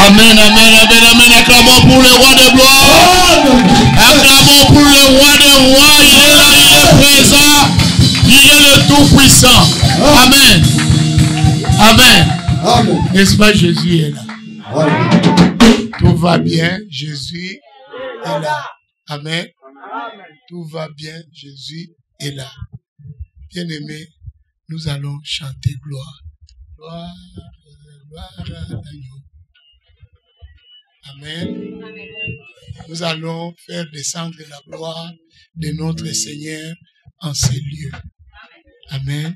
Amen, amen, amen, amen. Acclamons pour le roi de gloire. Acclamons pour le roi des rois. Il est là, il est présent. Il est le tout-puissant. Amen. Amen. Amen. N'est-ce pas, Jésus est là. Amen. Tout va bien, Jésus est là. Amen. Tout va bien, Jésus est là. Bien-aimés, nous allons chanter gloire. Gloire, gloire à l'agneau. Amen. Nous allons faire descendre la gloire de notre Seigneur en ces lieux. Amen.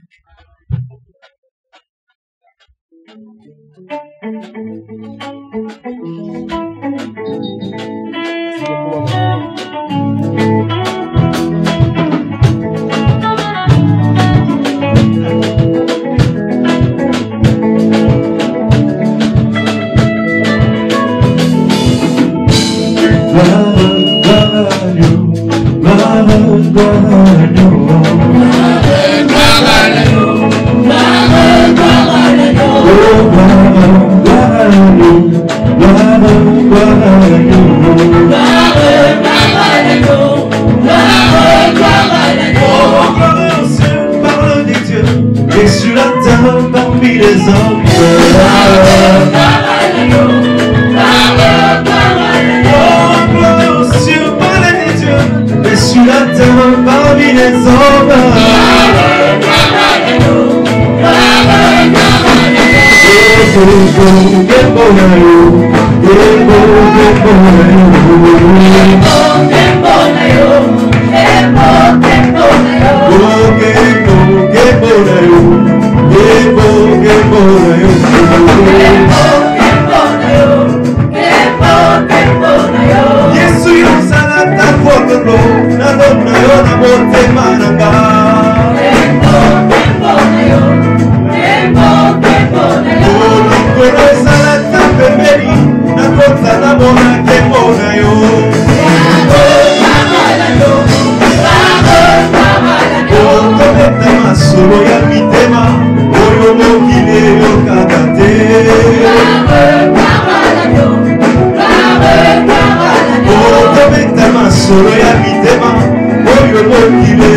Et sur la table parmi les hommes, sur parler des dieux, et sur la table parmi les hommes, Yesu yosalata kotolo na lona yo na motema nanga. Olukolo esalata pembeni na kota na mona kembo na yo. Otometa masolo ya mitema oyo mokili yokaka te. Otometa masolo ya mitema oyo mokili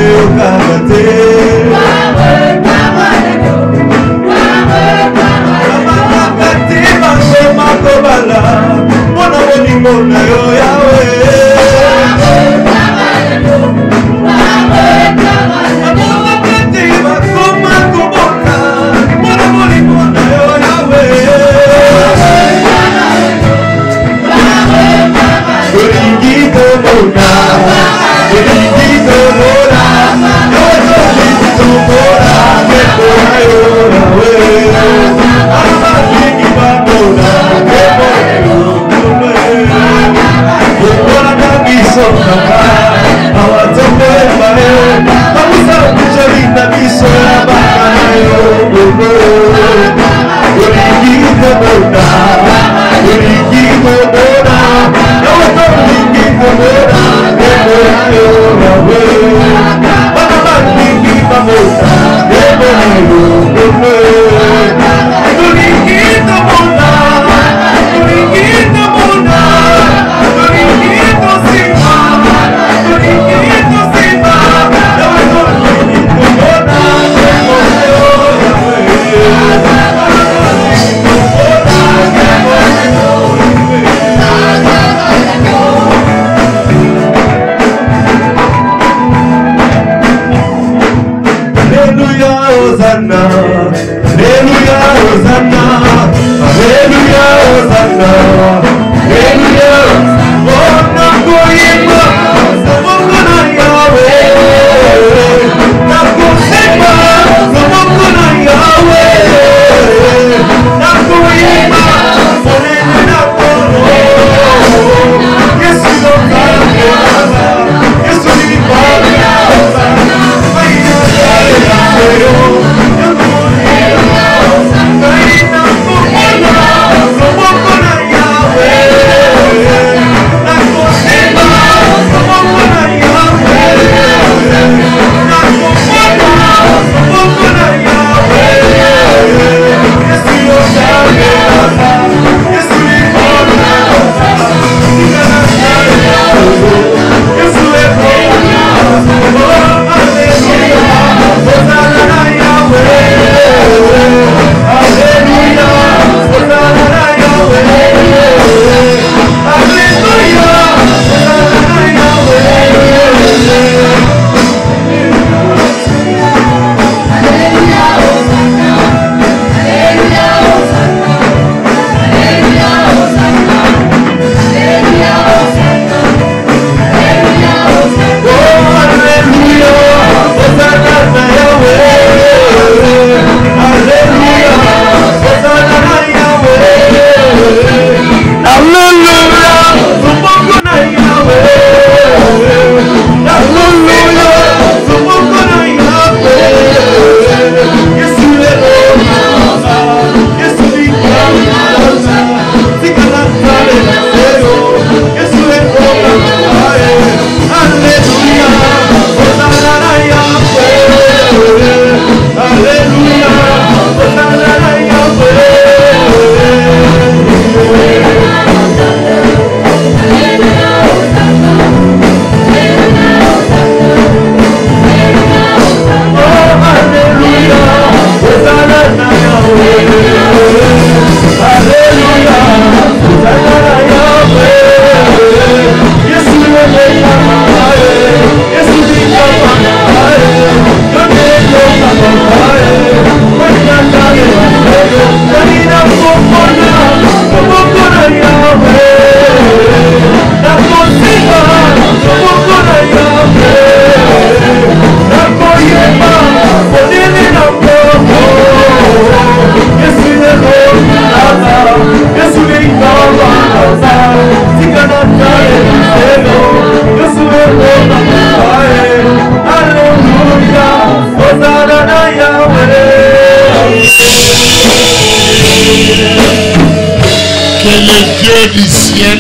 le Dieu du ciel,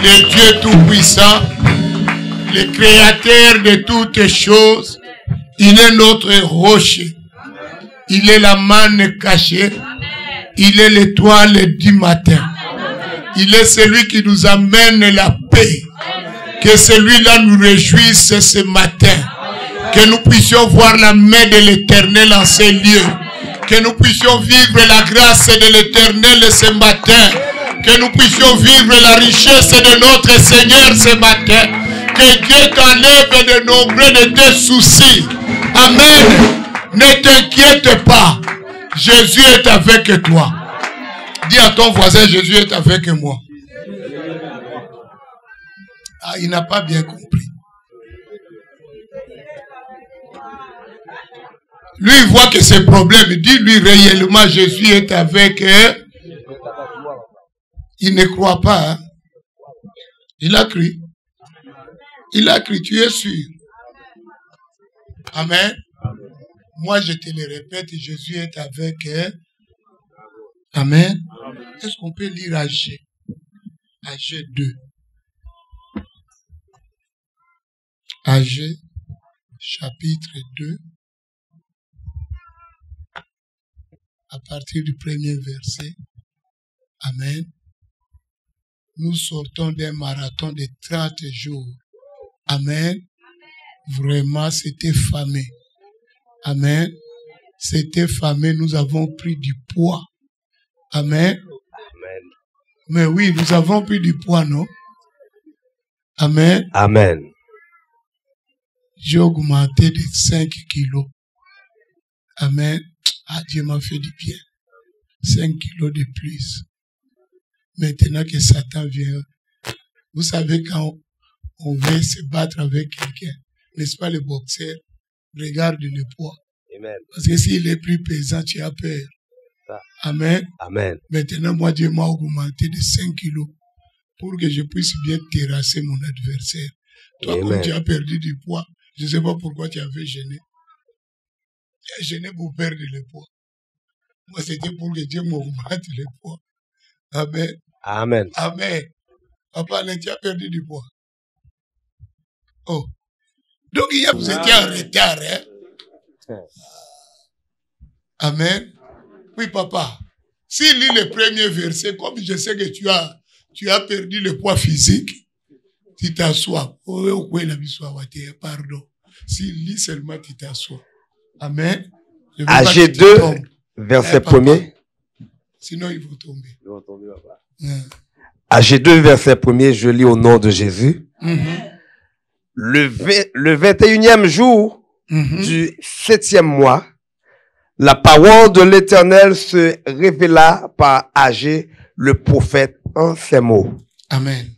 le Dieu tout-puissant, le créateur de toutes choses. Il est notre rocher. Il est la manne cachée. Il est l'étoile du matin. Il est celui qui nous amène la paix. Que celui-là nous réjouisse ce matin. Que nous puissions voir la main de l'Éternel en ces lieux. Que nous puissions vivre la grâce de l'Éternel ce matin. Que nous puissions vivre la richesse de notre Seigneur ce matin. Que Dieu t'enlève de nombreux de tes soucis. Amen. Ne t'inquiète pas. Jésus est avec toi. Dis à ton voisin, Jésus est avec moi. Ah, il n'a pas bien compris. Lui, il voit que c'est problème. Dis-lui réellement, Jésus est avec eux. Il ne croit pas. Hein? Il a cru. Il a cru, tu es sûr. Amen. Moi, je te le répète, Jésus est avec eux. Amen. Est-ce qu'on peut lire Agé? Agé 2. Agé, chapitre 2. À partir du premier verset. Amen. Nous sortons d'un marathon de 30 jours. Amen. Vraiment, c'était famé. Amen. C'était famé. Nous avons pris du poids. Amen. Amen. Mais oui, nous avons pris du poids, non? Amen. Amen. J'ai augmenté de 5 kilos. Amen. Ah, Dieu m'a fait du bien. 5 kilos de plus. Maintenant que Satan vient, vous savez quand on veut se battre avec quelqu'un, n'est-ce pas le boxeur? Regarde le poids. Amen. Parce que s'il est plus pesant, tu as peur. Amen. Amen. Maintenant, moi, Dieu m'a augmenté de 5 kilos pour que je puisse bien terrasser mon adversaire. Toi, Amen. comme tu as perdu du poids, je ne sais pas pourquoi tu avais gêné. Tu as gêné pour perdre le poids. Moi, c'était pour que Dieu m'augmente le poids. Amen. Amen. Amen. Papa, tu as perdu du poids. Oh. Donc, hier, vous étiez en retard, hein? Amen. Oui, papa. S'il lit le premier verset, comme je sais que tu as perdu le poids physique, tu t'assois. Pardon. S'il lit seulement, tu t'assois. Amen. Agé 2, verset 1er. Sinon, ils vont tomber. Ils vont tomber, papa. Agé 2, verset 1er, je lis au nom de Jésus. Le 21e jour du 7e mois, la parole de l'Éternel se révéla par Agé, le prophète, en ces mots. Amen.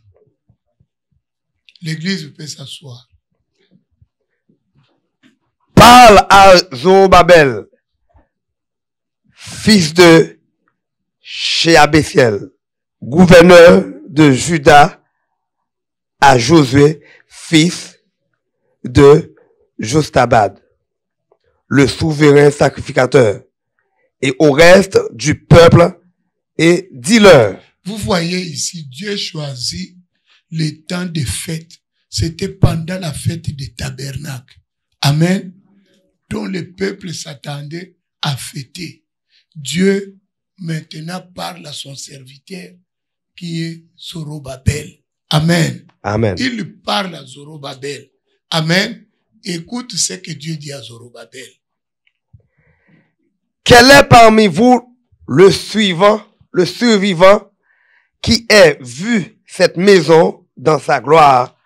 L'église peut s'asseoir. Parle à Zorobabel, fils de Shealtiel, gouverneur de Juda, à Josué, fils de Jostabad, le souverain sacrificateur, et au reste du peuple, et dis-leur. Vous voyez ici, Dieu choisit les temps de fête. C'était pendant la fête des tabernacles. Amen. Dont le peuple s'attendait à fêter. Dieu maintenant parle à son serviteur qui est Zorobabel. Amen. Amen. Il parle à Zorobabel. Amen. Écoute ce que Dieu dit à Zorobabel. Quel est parmi vous le survivant, qui ait vu cette maison dans sa gloire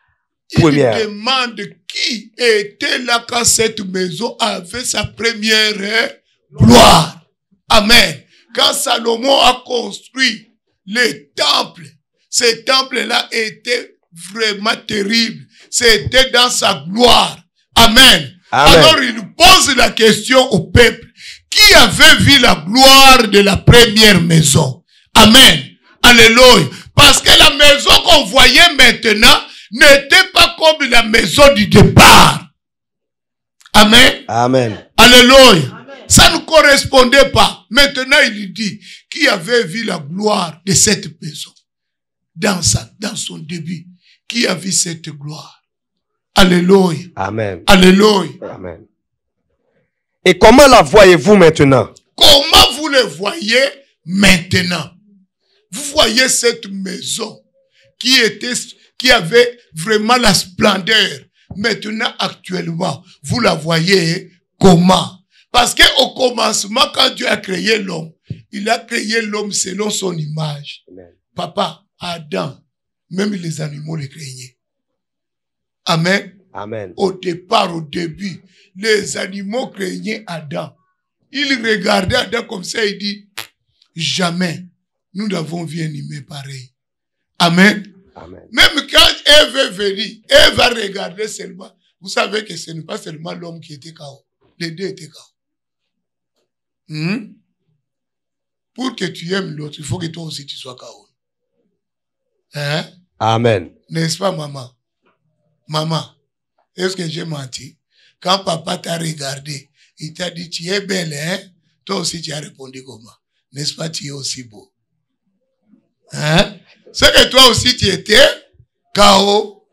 première? Il demande qui était là quand cette maison avait sa première gloire. Amen. Quand Salomon a construit le temple, ce temple-là était vraiment terrible. C'était dans sa gloire. Amen. Amen. Alors il pose la question au peuple. Qui avait vu la gloire de la première maison? Amen. Alléluia. Parce que la maison qu'on voyait maintenant n'était pas comme la maison du départ. Amen. Amen. Alléluia. Ça ne correspondait pas. Maintenant, il dit, qui avait vu la gloire de cette maison dans son début. Qui a vu cette gloire? Alléluia. Amen. Alléluia. Amen. Et comment la voyez-vous maintenant? Comment vous le voyez maintenant? Vous voyez cette maison qui avait vraiment la splendeur. Maintenant, actuellement, vous la voyez comment? Parce qu'au commencement, quand Dieu a créé l'homme, il a créé l'homme selon son image. Amen. Papa, Adam, même les animaux le craignaient. Amen. Amen. Au départ, au début, les animaux craignaient Adam. Ils regardaient Adam comme ça, il dit, jamais nous n'avons vu un humain pareil. Amen. Amen. Même quand Ève est venue, Ève va regarder seulement. Vous savez que ce n'est pas seulement l'homme qui était KO. Les deux étaient KO. Pour que tu aimes l'autre, il faut que toi aussi tu sois KO. Hein? Amen. N'est-ce pas, maman? Maman, est-ce que j'ai menti? Quand papa t'a regardé, il t'a dit, tu es belle, hein? Toi aussi, tu as répondu comment? N'est-ce pas, tu es aussi beau? Hein? C'est que toi aussi, tu étais KO.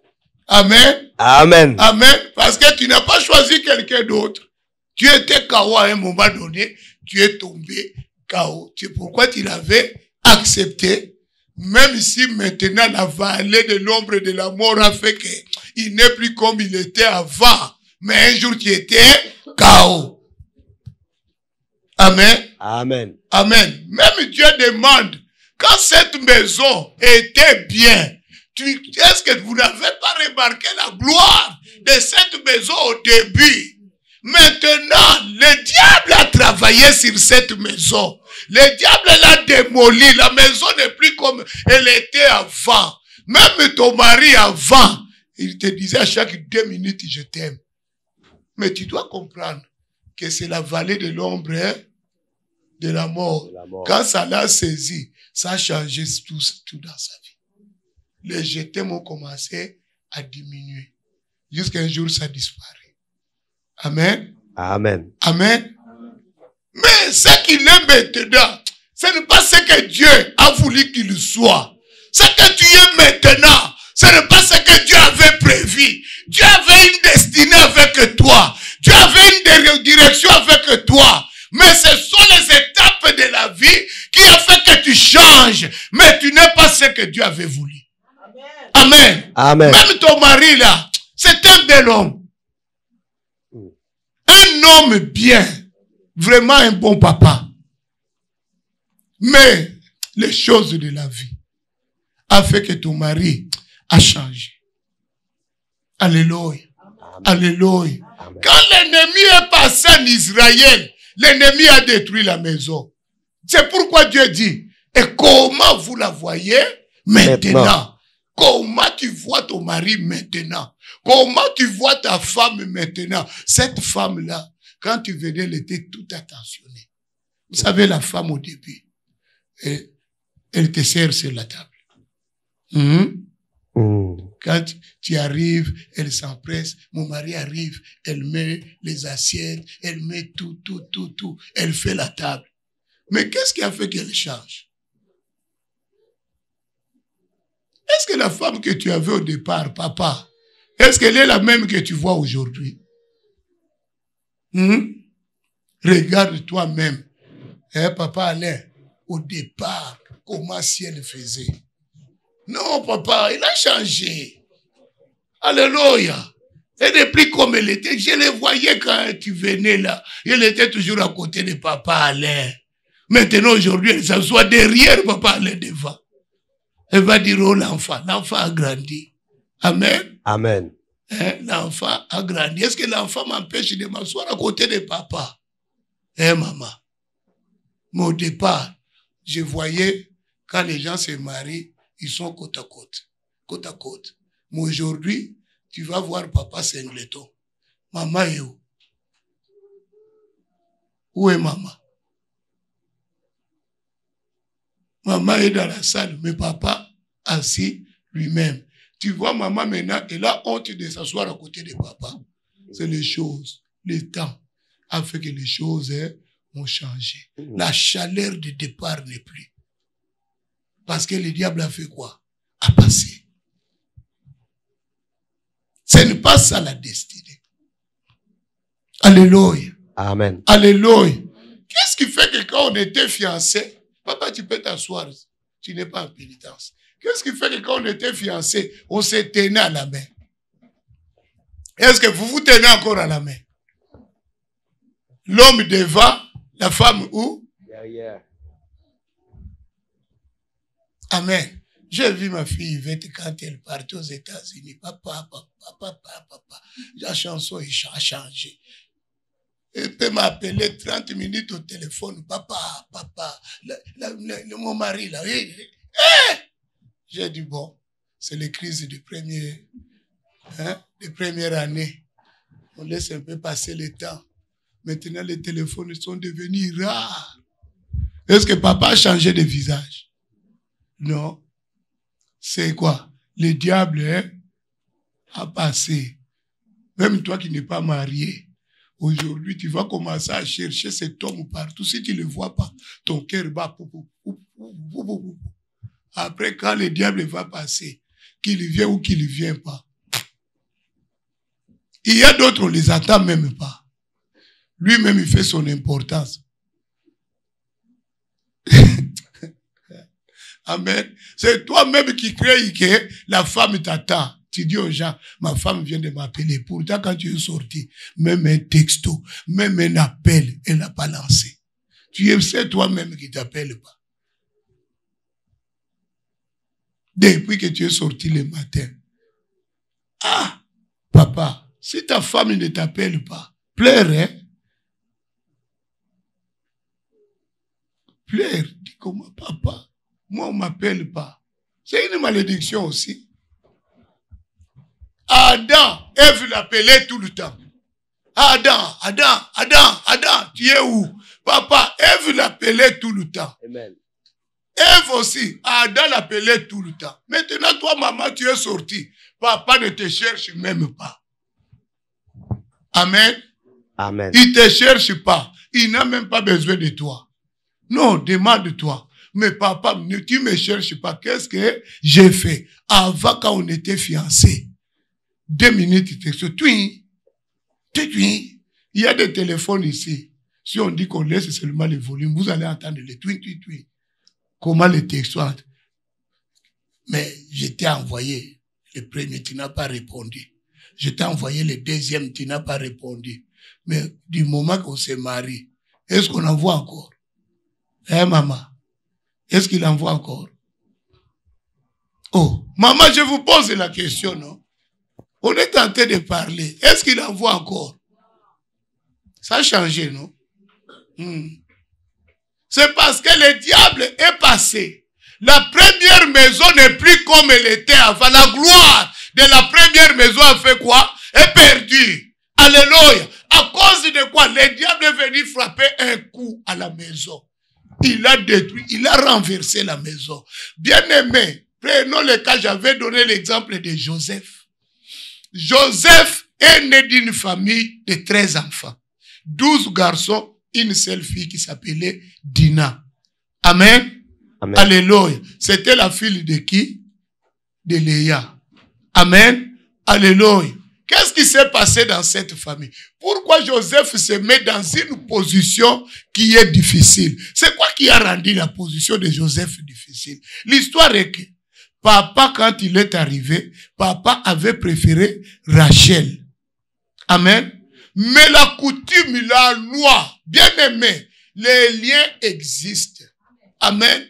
Amen. Amen. Amen. Parce que tu n'as pas choisi quelqu'un d'autre. Tu étais KO à un moment donné. Tu es tombé KO. C'est pourquoi tu l'avais accepté. Même si maintenant la vallée de l'ombre de la mort a fait qu'il n'est plus comme il était avant. Mais un jour tu étais KO. Amen. Amen. Amen. Même Dieu demande, quand cette maison était bien, est-ce que vous n'avez pas remarqué la gloire de cette maison au début? Maintenant, le diable a travaillé sur cette maison. Le diable l'a démolie. La maison n'est plus comme elle était avant. Même ton mari avant, il te disait à chaque 2 minutes, je t'aime. Mais tu dois comprendre que c'est la vallée de l'ombre, hein, de la mort. Quand ça l'a saisi, ça a changé tout dans sa vie. Les je t'aime ont commencé à diminuer. Jusqu'à un jour, ça disparaît. Amen. Amen. Amen. Mais ce qu'il est maintenant, ce n'est pas ce que Dieu a voulu qu'il soit. Ce que tu es maintenant, ce n'est pas ce que Dieu avait prévu. Dieu avait une destinée avec toi. Dieu avait une direction avec toi. Mais ce sont les étapes de la vie qui ont fait que tu changes. Mais tu n'es pas ce que Dieu avait voulu. Amen. Amen. Même ton mari là, c'est un bel homme. Un homme bien. Vraiment un bon papa. Mais les choses de la vie a fait que ton mari a changé. Alléluia. Alléluia. Amen. Quand l'ennemi est passé en Israël, l'ennemi a détruit la maison. C'est pourquoi Dieu dit, et comment vous la voyez maintenant? Comment tu vois ton mari maintenant? Comment tu vois ta femme maintenant? Cette femme-là, quand tu venais, elle était tout attentionnée. Vous savez, la femme au début, elle te sert sur la table. Quand tu arrives, elle s'empresse. Mon mari arrive, elle met les assiettes, elle met tout. Elle fait la table. Mais qu'est-ce qui a fait qu'elle change? Est-ce que la femme que tu avais au départ, papa, est-ce qu'elle est la même que tu vois aujourd'hui? Regarde toi-même. Papa Alain, au départ, comment si elle faisait? Non, papa, il a changé. Alléluia. Elle n'est plus comme elle était. Je le voyais quand tu venais là. Elle était toujours à côté de papa Alain. Maintenant, aujourd'hui, elle s'assoit derrière papa Alain devant. Elle va dire, oh, l'enfant a grandi. Amen. Amen. L'enfant a grandi. Est-ce que l'enfant m'empêche de m'asseoir à côté de papa? Maman. Mais au départ, je voyais, quand les gens se marient, ils sont côte à côte. Côte à côte. Mais aujourd'hui, tu vas voir papa Singleton. Maman est où? Où est maman? Maman est dans la salle, mais papa assis lui-même. Tu vois, maman maintenant, elle a honte de s'asseoir à côté de papa. C'est les choses. Le temps a fait que les choses ont changé. La chaleur de départ n'est plus. Parce que le diable a fait quoi? A passé. Ce n'est pas ça la destinée. Alléluia. Amen. Alléluia. Qu'est-ce qui fait que quand on était fiancés, papa, tu peux t'asseoir, tu n'es pas en pénitence. Qu'est-ce qui fait que quand on était fiancés, on se tenait à la main? Est-ce que vous vous tenez encore à la main? L'homme devant, la femme où? Derrière. Amen. J'ai vu ma fille Yvette quand elle partait aux États-Unis. Papa. La chanson a changé. Elle peut m'appeler 30 minutes au téléphone. Papa. Mon mari là. J'ai dit bon, c'est les crises de première année. On laisse un peu passer le temps. Maintenant, les téléphones sont devenus rares. Est-ce que papa a changé de visage? Non. C'est quoi? Le diable a passé. Même toi qui n'es pas marié, aujourd'hui, tu vas commencer à chercher cet homme partout. Si tu ne le vois pas, ton cœur bat. Après, quand le diable va passer, qu'il vient ou qu'il ne vient pas, il y a d'autres, on ne les attend même pas. Lui-même, il fait son importance. Amen. C'est toi-même qui crée que la femme t'attend. Tu dis aux gens, ma femme vient de m'appeler. Pourtant, quand tu es sorti, même un texto, même un appel, elle n'a pas lancé. Tu sais toi-même qui t'appelle pas. Depuis que tu es sorti le matin. Ah, papa, si ta femme ne t'appelle pas, pleure, hein? Pleure. Dis comment, papa, moi on ne m'appelle pas. C'est une malédiction aussi. Adam, Ève l'appelait tout le temps. Adam, tu es où? Papa, Ève l'appelait tout le temps. Amen. Ève aussi, Adam l'appelait tout le temps. Maintenant, toi, maman, tu es sorti. Papa ne te cherche même pas. Amen. Amen. Il ne te cherche pas. Il n'a même pas besoin de toi. Non, demande-toi. Mais papa, tu ne me cherches pas. Qu'est-ce que j'ai fait? Avant, quand on était fiancés, 2 minutes, il texte. Il y a des téléphones ici. Si on dit qu'on laisse seulement le volume, vous allez entendre les twin. Comment les textos? Mais je t'ai envoyé le premier, tu n'as pas répondu. Je t'ai envoyé le deuxième, tu n'as pas répondu. Mais du moment qu'on se marie, est-ce qu'on envoie encore? Hein, maman? Est-ce qu'il envoie encore? Oh, maman, je vous pose la question, non? On est en train de parler. Est-ce qu'il envoie encore? Ça a changé, non? C'est parce que le diable est passé. La première maison n'est plus comme elle était avant. La gloire de la première maison a fait quoi? Est perdue. Alléluia. À cause de quoi? Le diable est venu frapper un coup à la maison. Il a détruit, il a renversé la maison. Bien-aimé, prenons le cas, j'avais donné l'exemple de Joseph. Joseph est né d'une famille de 13 enfants. 12 garçons, une seule fille qui s'appelait Dina. Amen. Amen. Alléluia. C'était la fille de qui? De Léa. Amen. Alléluia. Qu'est-ce qui s'est passé dans cette famille? Pourquoi Joseph se met dans une position qui est difficile? C'est quoi qui a rendu la position de Joseph difficile? L'histoire est que papa, quand il est arrivé, papa avait préféré Rachel. Amen. Mais la coutume, la loi, bien aimé, les liens existent. Amen.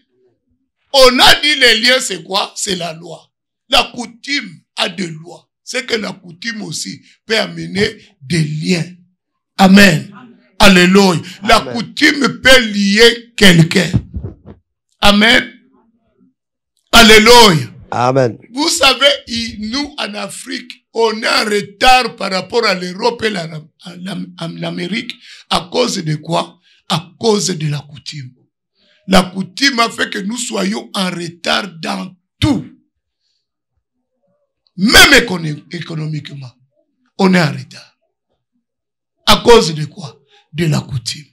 On a dit les liens, c'est quoi? C'est la loi. La coutume a des lois. C'est que la coutume aussi peut amener des liens. Amen. Alléluia. La coutume peut lier quelqu'un. Amen. Alléluia. Amen. Vous savez, nous, en Afrique, on est en retard par rapport à l'Europe et l'Amérique. À cause de quoi? À cause de la coutume. La coutume a fait que nous soyons en retard dans tout. Même économiquement, on est en retard. À cause de quoi? De la coutume.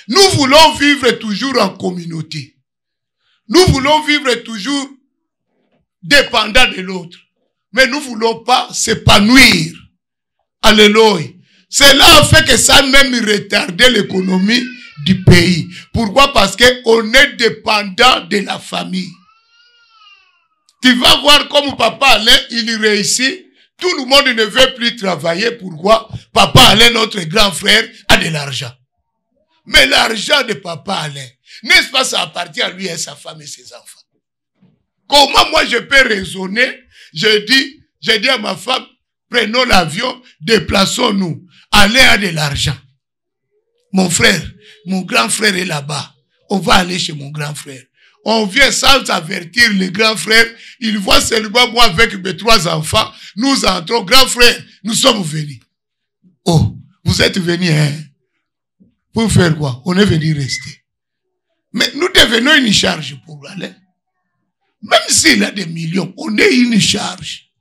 Nous voulons vivre toujours en communauté. Nous voulons vivre toujours dépendant de l'autre. Mais nous ne voulons pas s'épanouir. Alléluia. Cela a fait que ça a même retardé l'économie du pays. Pourquoi? Parce qu'on est dépendant de la famille. Tu vas voir comme Papa Alain, il réussit. Tout le monde ne veut plus travailler. Pourquoi? Papa Alain, notre grand frère, a de l'argent. Mais l'argent de Papa Alain, n'est-ce pas, ça appartient à lui et sa femme et ses enfants. Comment moi je peux raisonner? Je dis à ma femme, prenons l'avion, déplaçons-nous. Alain a de l'argent. Mon frère, mon grand frère est là-bas. On va aller chez mon grand frère. On vient sans avertir le grand frère. Il voit seulement moi avec mes 3 enfants. Nous entrons, grand frère, nous sommes venus. Oh, vous êtes venus, hein? Pour faire quoi? On est venu rester. Mais nous devenons une charge pour Alain. Même s'il a des millions, on est une charge.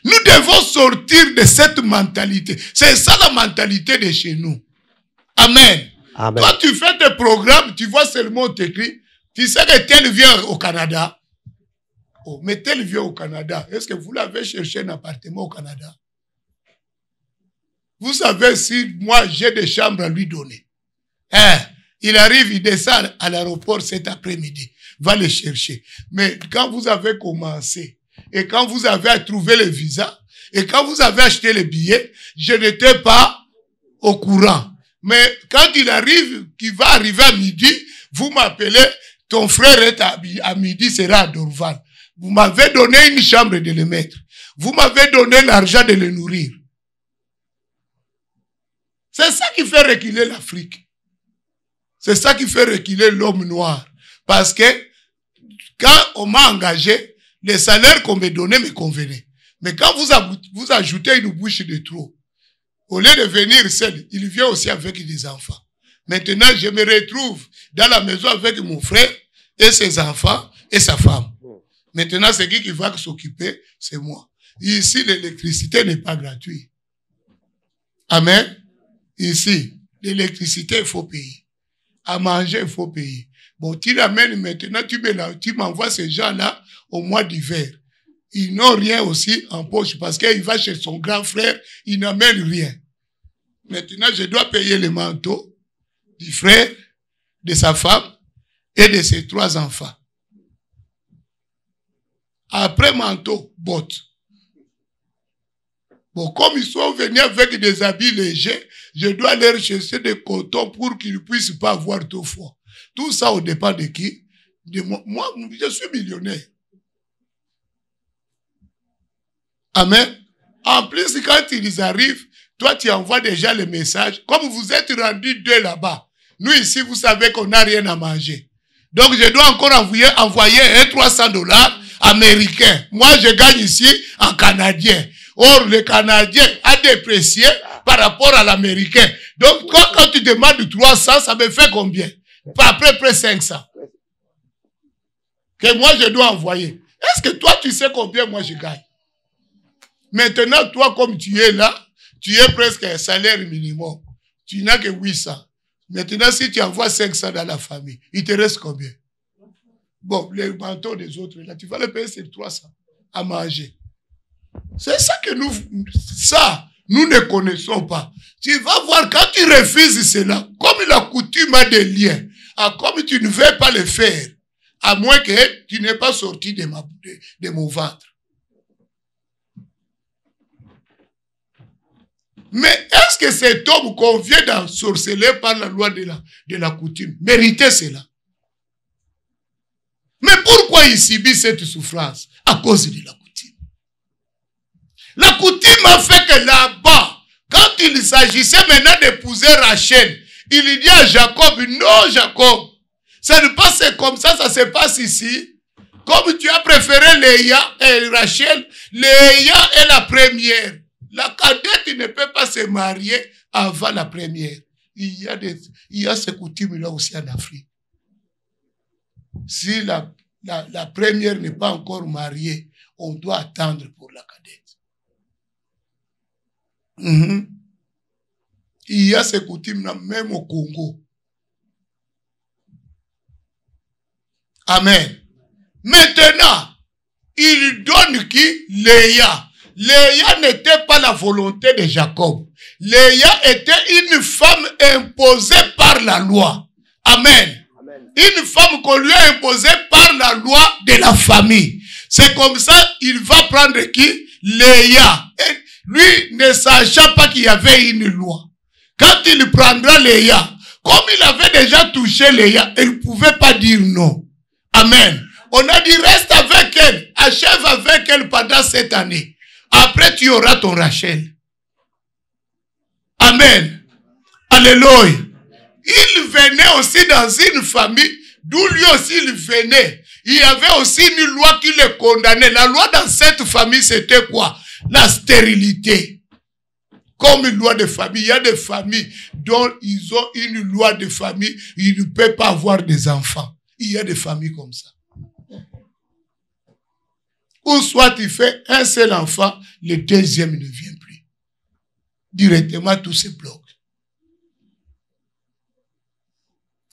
Nous devons sortir de cette mentalité. C'est ça la mentalité de chez nous. Amen. Amen. Quand tu fais tes programmes, tu vois seulement t'écrit, tu sais que tel vient au Canada. Oh, mais tel vient au Canada. Est-ce que vous l'avez cherché un appartement au Canada? Vous savez si moi j'ai des chambres à lui donner. Il arrive, il descend à l'aéroport cet après-midi. Va les chercher. Mais quand vous avez commencé, et quand vous avez trouvé le visa, et quand vous avez acheté les billets, je n'étais pas au courant. Mais quand il arrive, qu'il va arriver à midi, vous m'appelez, ton frère est à midi, sera à Dorval. Vous m'avez donné une chambre de le mettre. Vous m'avez donné l'argent de le nourrir. C'est ça qui fait reculer l'Afrique. C'est ça qui fait reculer l'homme noir. Parce que quand on m'a engagé, les salaires qu'on me donnait me convenaient. Mais quand vous ajoutez une bouche de trop, au lieu de venir seul, il vient aussi avec des enfants. Maintenant, je me retrouve dans la maison avec mon frère et ses enfants et sa femme. Maintenant, c'est qui va s'occuper? C'est moi. Ici, l'électricité n'est pas gratuite. Amen. Ici, l'électricité, il faut payer. À manger, il faut payer. Bon, tu l'amènes maintenant, tu m'envoies ces gens-là au mois d'hiver. Ils n'ont rien aussi en poche parce qu'il va chez son grand frère, il n'amène rien. Maintenant, je dois payer le manteau du frère, de sa femme et de ses 3 enfants. Après manteau, bottes. Bon, comme ils sont venus avec des habits légers, je dois leur chercher des cotons pour qu'ils ne puissent pas avoir trop froid. Tout ça au dépend de qui? De moi. Moi, je suis millionnaire. Amen. En plus, quand ils arrivent, toi, tu envoies déjà les messages. Comme vous êtes rendus 2 là-bas, nous ici, vous savez qu'on n'a rien à manger. Donc, je dois encore envoyer $300 américains. Moi, je gagne ici en canadien. Or, le Canadien a déprécié par rapport à l'Américain. Donc, quand tu demandes 300, ça me fait combien? À peu près 500. Que moi, je dois envoyer. Est-ce que toi, tu sais combien moi je gagne? Maintenant, toi, comme tu es là, tu es presque un salaire minimum. Tu n'as que 800. Maintenant, si tu envoies 500 dans la famille, il te reste combien? Bon, les manteaux des autres, là, tu vas les payer, c'est 300 à manger. C'est ça que nous ne connaissons pas. Tu vas voir, quand tu refuses cela, comme la coutume a des liens, comme tu ne veux pas le faire, à moins que tu n'aies pas sorti de mon ventre. Mais est-ce que cet homme qu'on vient d'ensorceler par la loi de la coutume méritait cela? Mais pourquoi il subit cette souffrance? À cause de la coutume. La coutume a fait que là-bas, quand il s'agissait maintenant d'épouser Rachel, il dit à Jacob, non Jacob, ça ne passe comme ça se passe ici. Comme tu as préféré Léa et Rachel, Léa est la première. La cadette ne peut pas se marier avant la première. Il y a ces coutumes-là aussi en Afrique. Si la première n'est pas encore mariée, on doit attendre pour la cadette. Il y a ces coutumes même au Congo. Amen. Maintenant, il donne qui? Léa. Léa n'était pas la volonté de Jacob. Léa était une femme imposée par la loi. Amen. Une femme qu'on lui a imposée par la loi de la famille. C'est comme ça, il va prendre qui? Léa. Et lui ne sachant pas qu'il y avait une loi. Quand il prendra Léa, comme il avait déjà touché Léa, il ne pouvait pas dire non. Amen. On a dit reste avec elle, achève avec elle pendant cette année. Après tu auras ton Rachel. Amen. Alléluia. Il venait aussi dans une famille, d'où lui aussi il venait. Il y avait aussi une loi qui le condamnait. La loi dans cette famille, c'était quoi? La stérilité. Comme une loi de famille. Il y a des familles dont ils ont une loi de famille. Ils ne peuvent pas avoir des enfants. Il y a des familles comme ça. Ou soit tu fais un seul enfant, le deuxième ne vient plus. Directement, tout se bloque.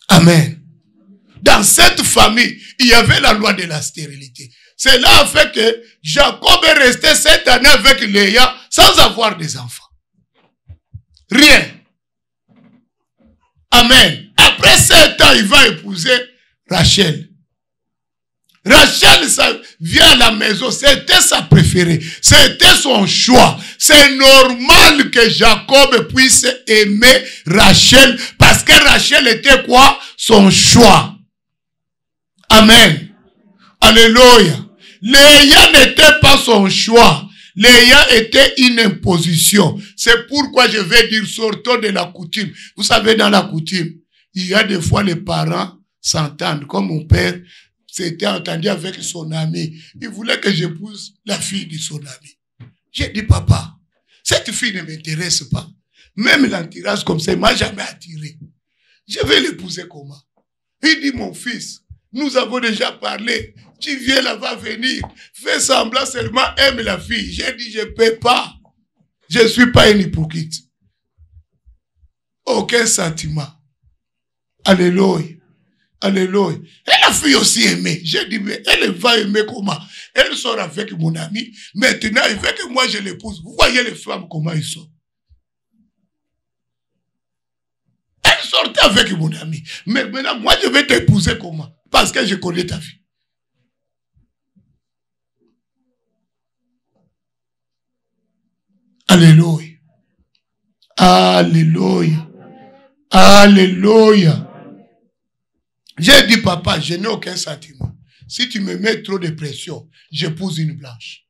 Amen. Dans cette famille, il y avait la loi de la stérilité. Cela a fait que Jacob est resté 7 années avec Léa sans avoir des enfants. Rien. Amen. Après 7 ans, il va épouser Rachel. Rachel, ça vient à la maison, c'était sa préférée, c'était son choix. C'est normal que Jacob puisse aimer Rachel parce que Rachel était quoi? Son choix. Amen. Alléluia. Léa n'était pas son choix. Léa était une imposition. C'est pourquoi je vais dire sortons de la coutume. Vous savez, dans la coutume, il y a des fois les parents s'entendent. Comme mon père s'était entendu avec son ami. Il voulait que j'épouse la fille de son ami. J'ai dit, papa, cette fille ne m'intéresse pas. Même l'entourage comme ça, il m'a jamais attiré. Je vais l'épouser comment? Il dit, mon fils, nous avons déjà parlé. Tu viens là-bas venir. Fais semblant seulement aime la fille. J'ai dit, je ne peux pas. Je ne suis pas une hypocrite. Aucun sentiment. Alléluia. Alléluia. Et la fille aussi aimée. J'ai dit, mais elle va aimer comment? Elle sort avec mon ami. Maintenant, il veut que moi je l'épouse. Vous voyez les femmes comment ils sont. Elle sortait avec mon ami. Mais maintenant, moi je vais t'épouser comment? Parce que je connais ta vie. Alléluia. Alléluia. Alléluia. J'ai dit, papa, je n'ai aucun sentiment. Si tu me mets trop de pression, j'épouse une blanche.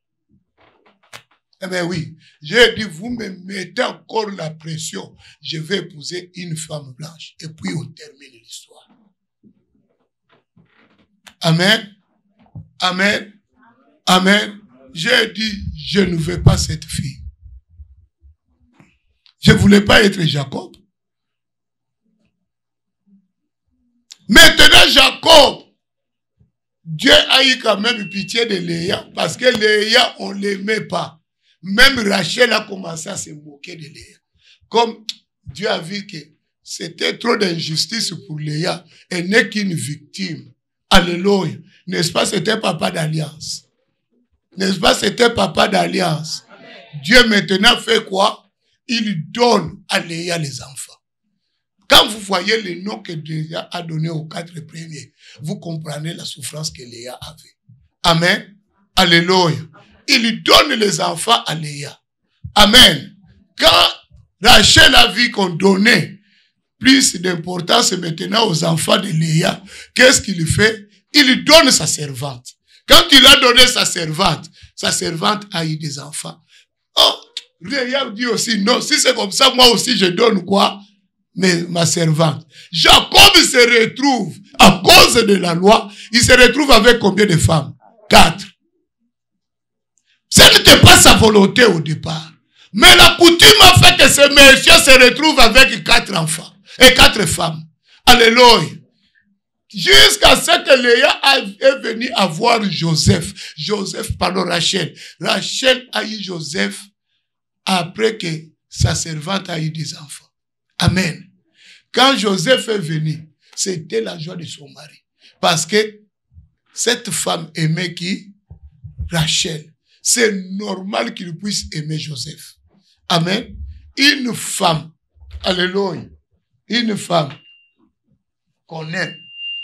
Eh bien oui, j'ai dit, vous me mettez encore la pression, je vais épouser une femme blanche. Et puis on termine l'histoire. Amen. Amen. Amen. J'ai dit, je ne veux pas cette fille. Je ne voulais pas être Jacob. Maintenant, Jacob, Dieu a eu quand même pitié de Léa, parce que Léa, on ne l'aimait pas. Même Rachel a commencé à se moquer de Léa. Comme Dieu a vu que c'était trop d'injustice pour Léa, elle n'est qu'une victime. Alléluia. N'est-ce pas, c'était papa d'alliance. N'est-ce pas, c'était papa d'alliance. Dieu maintenant fait quoi? Il donne à Léa les enfants. Quand vous voyez le nom que Dieu a donné aux 4 premiers, vous comprenez la souffrance que Léa avait. Amen. Alléluia. Il donne les enfants à Léa. Amen. Quand Rachel a vu qu'on donnait plus d'importance maintenant aux enfants de Léa, qu'est-ce qu'il fait? Il donne sa servante. Quand il a donné sa servante a eu des enfants. Oh, Léa dit aussi, non, si c'est comme ça, moi aussi je donne quoi? Mais ma servante. Jacob se retrouve, à cause de la loi, il se retrouve avec combien de femmes? 4. Ce n'était pas sa volonté au départ. Mais la coutume a fait que ce monsieur se retrouve avec 4 enfants et 4 femmes. Alléluia. Jusqu'à ce que Léa est venue avoir Joseph. Rachel. Rachel a eu Joseph après que sa servante a eu des enfants. Amen. Quand Joseph est venu, c'était la joie de son mari. Parce que cette femme aimait qui? Rachel. C'est normal qu'il puisse aimer Joseph. Amen. Une femme, alléluia, une femme qu'on aime,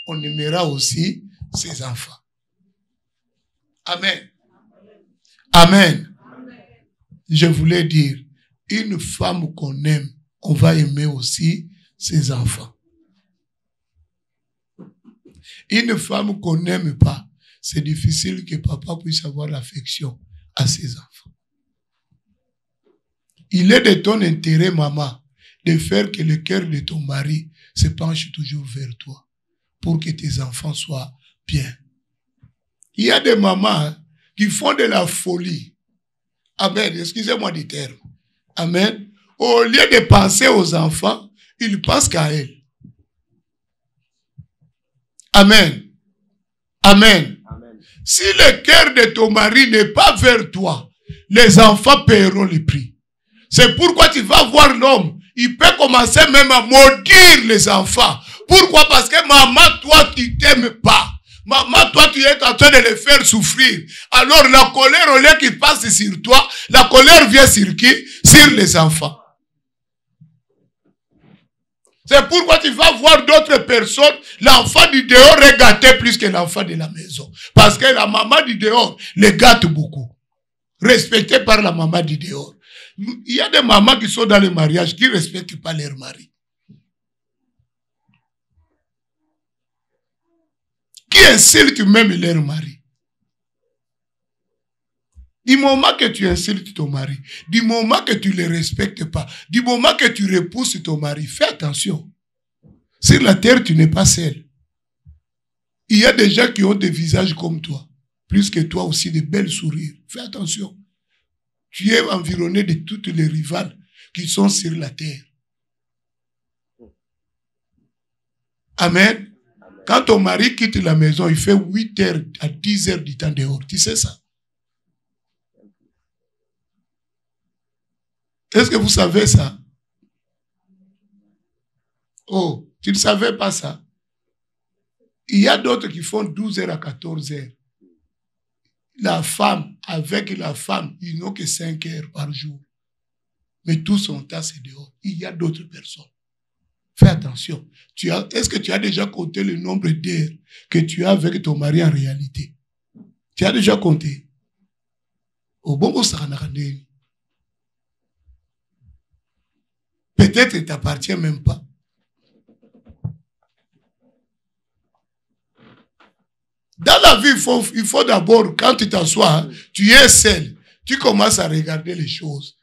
on aimera aussi ses enfants. Amen. Amen. Je voulais dire, une femme qu'on aime, on va aimer aussi ses enfants. Une femme qu'on n'aime pas, c'est difficile que papa puisse avoir l'affection à ses enfants. Il est de ton intérêt, maman, de faire que le cœur de ton mari se penche toujours vers toi pour que tes enfants soient bien. Il y a des mamans qui font de la folie. Amen. Excusez-moi du terme. Amen. Au lieu de penser aux enfants, ils pensent qu'à elles. Amen. Amen. Amen. Si le cœur de ton mari n'est pas vers toi, les enfants paieront le prix. C'est pourquoi tu vas voir l'homme. Il peut commencer même à maudire les enfants. Pourquoi? Parce que maman, toi, tu t'aimes pas. Maman, toi, tu es en train de les faire souffrir. Alors la colère, au lieu qu'il passe sur toi, la colère vient sur qui? Sur les enfants. C'est pourquoi tu vas voir d'autres personnes, l'enfant du dehors est gâté plus que l'enfant de la maison. Parce que la maman du dehors les gâte beaucoup. Respectée par la maman du dehors. Il y a des mamans qui sont dans les mariages qui ne respectent pas leur mari. Qui insultent même leur mari. Du moment que tu insultes ton mari, du moment que tu ne le respectes pas, du moment que tu repousses ton mari, fais attention. Sur la terre, tu n'es pas seul. Il y a des gens qui ont des visages comme toi, plus que toi aussi, de belles sourires. Fais attention. Tu es environné de toutes les rivales qui sont sur la terre. Amen. Quand ton mari quitte la maison, il fait 8 heures à 10 heures du temps dehors. Tu sais ça? Est-ce que vous savez ça? Oh, tu ne savais pas ça? Il y a d'autres qui font 12 heures à 14 heures. La femme, avec la femme, ils n'ont que 5 heures par jour. Mais tout son temps, c'est dehors. Il y a d'autres personnes. Fais attention. Est-ce que tu as déjà compté le nombre d'heures que tu as avec ton mari en réalité? Tu as déjà compté? Au bon ça peut-être il ne t'appartient même pas. Dans la vie, il faut d'abord, quand tu t'assois, tu es seul. Tu commences à regarder les choses.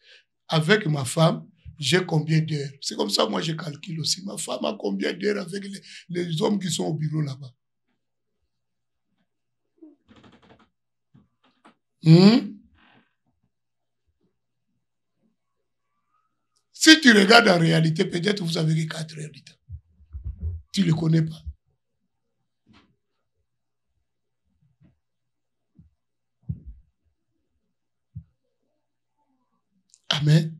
Avec ma femme, j'ai combien d'heures? C'est comme ça, moi, je calcule aussi. Ma femme a combien d'heures avec les hommes qui sont au bureau là-bas? Si tu regardes en réalité, peut-être vous avez que 4 heures du temps. Tu ne le connais pas. Amen.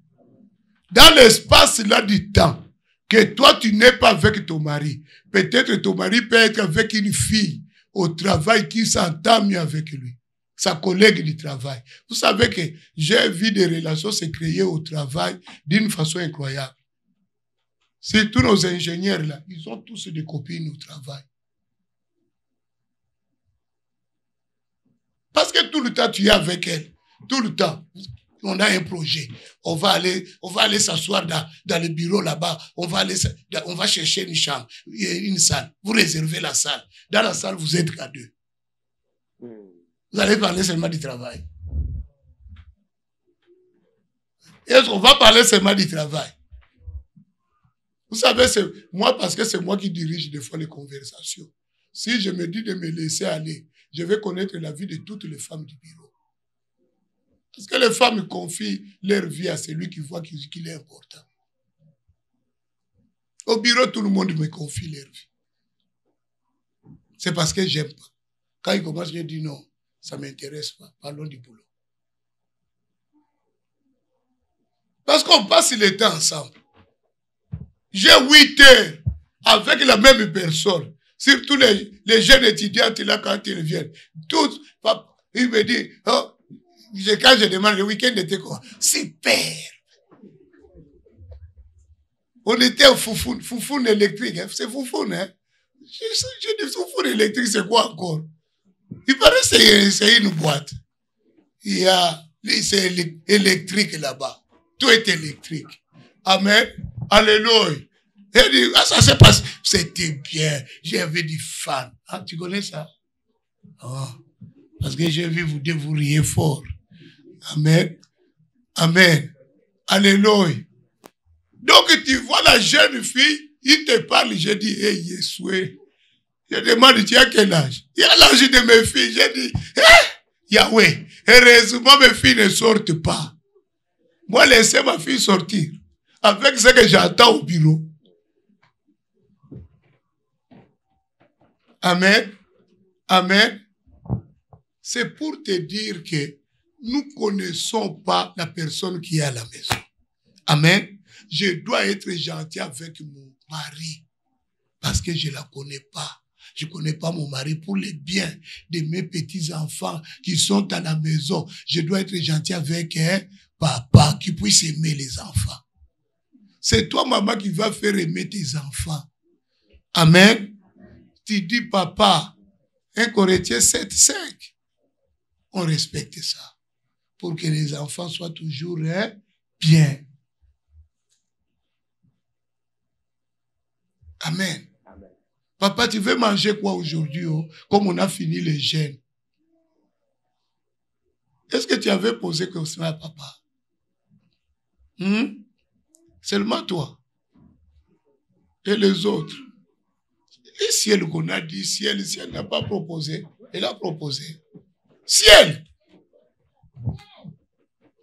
Dans l'espace là du temps, que toi tu n'es pas avec ton mari, peut-être ton mari peut être avec une fille au travail qui s'entend mieux avec lui, sa collègue du travail. Vous savez que j'ai vu des relations se créer au travail d'une façon incroyable. Surtout nos ingénieurs là, ils ont tous des copines au travail. Parce que tout le temps tu es avec elle, tout le temps. On a un projet. On va aller s'asseoir dans le bureau là-bas. On va chercher une chambre, une salle. Vous réservez la salle. Dans la salle, vous êtes qu'à 2. Vous allez parler seulement du travail. Est-ce qu'on va parler seulement du travail? Vous savez, c'est moi, parce que c'est moi qui dirige des fois les conversations. Si je me dis de me laisser aller, je vais connaître la vie de toutes les femmes du bureau. Parce que les femmes confient leur vie à celui qui voit qu'il est important. Au bureau, tout le monde me confie leur vie. C'est parce que j'aime pas. Quand ils commencent, je dis non, ça ne m'intéresse pas. Parlons du boulot. Parce qu'on passe le temps ensemble. J'ai 8 heures avec la même personne. Surtout les jeunes étudiants là quand ils viennent. Tous, ils me disent, oh, quand je demande le week-end était quoi? Super. On était au foufoune électrique. Hein? C'est foufoune, hein? Je dis foufoune électrique, c'est quoi encore? Il paraît que c'est une boîte. C'est électrique là-bas. Tout est électrique. Amen. Alléluia. Et dit, ah, ça s'est passé. C'était bien. J'avais des fans. Ah, tu connais ça? Oh. Parce que j'ai vu vous deux vous riez fort. Amen. Amen. Alléluia. Donc tu vois la jeune fille, il te parle, je dis, hey, Yeshua. Je demande, tu as quel âge? Il a l'âge de mes filles. J'ai dit, Yahweh, heureusement mes filles ne sortent pas. Moi, laissez ma fille sortir. Avec ce que j'entends au bureau. Amen. Amen. C'est pour te dire que nous ne connaissons pas la personne qui est à la maison. Amen. Je dois être gentil avec mon mari parce que je ne la connais pas. Je ne connais pas mon mari pour le bien de mes petits-enfants qui sont à la maison. Je dois être gentil avec un papa qui puisse aimer les enfants. C'est toi, maman, qui va faire aimer tes enfants. Amen. Tu dis, papa, 1 Corinthiens 7:5. On respecte ça. Pour que les enfants soient toujours bien. Amen. Amen. Papa, tu veux manger quoi aujourd'hui, oh, comme on a fini les jeûnes? Est-ce que tu avais posé comme ça à papa? Seulement toi. Et les autres. Et ciel qu'on a dit, ciel n'a pas proposé. Elle a proposé. Ciel.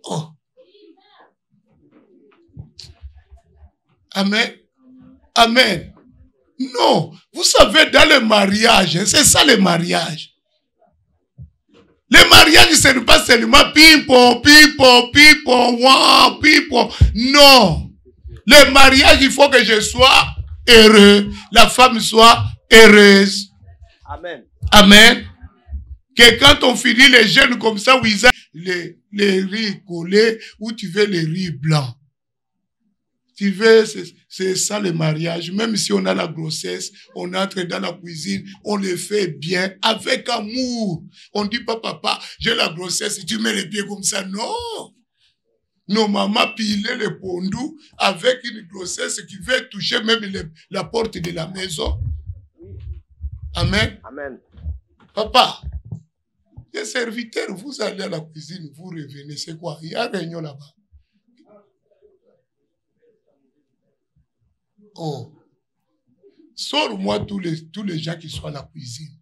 Oh. Amen. Amen. Non, vous savez, dans le mariage, c'est ça le mariage. Le mariage, ce n'est pas seulement ping-pong, ping-pong, ping-pong, wow, ping-pong. Non. Le mariage, il faut que je sois heureux. La femme soit heureuse. Amen. Amen. Que quand on finit les jeûnes comme ça, où ils ont les riz collés, ou tu veux les riz blancs. Tu veux, c'est ça le mariage. Même si on a la grossesse, on entre dans la cuisine, on le fait bien, avec amour. On ne dit pas, papa, j'ai la grossesse, et tu mets les pieds comme ça. Non. Nos mamans pilaient le pondou avec une grossesse qui veut toucher même la porte de la maison. Amen. Amen. Papa, les serviteurs, vous allez à la cuisine, vous revenez, c'est quoi? Il y a une réunion là-bas. Oh, sors-moi tous les gens qui sont à la cuisine.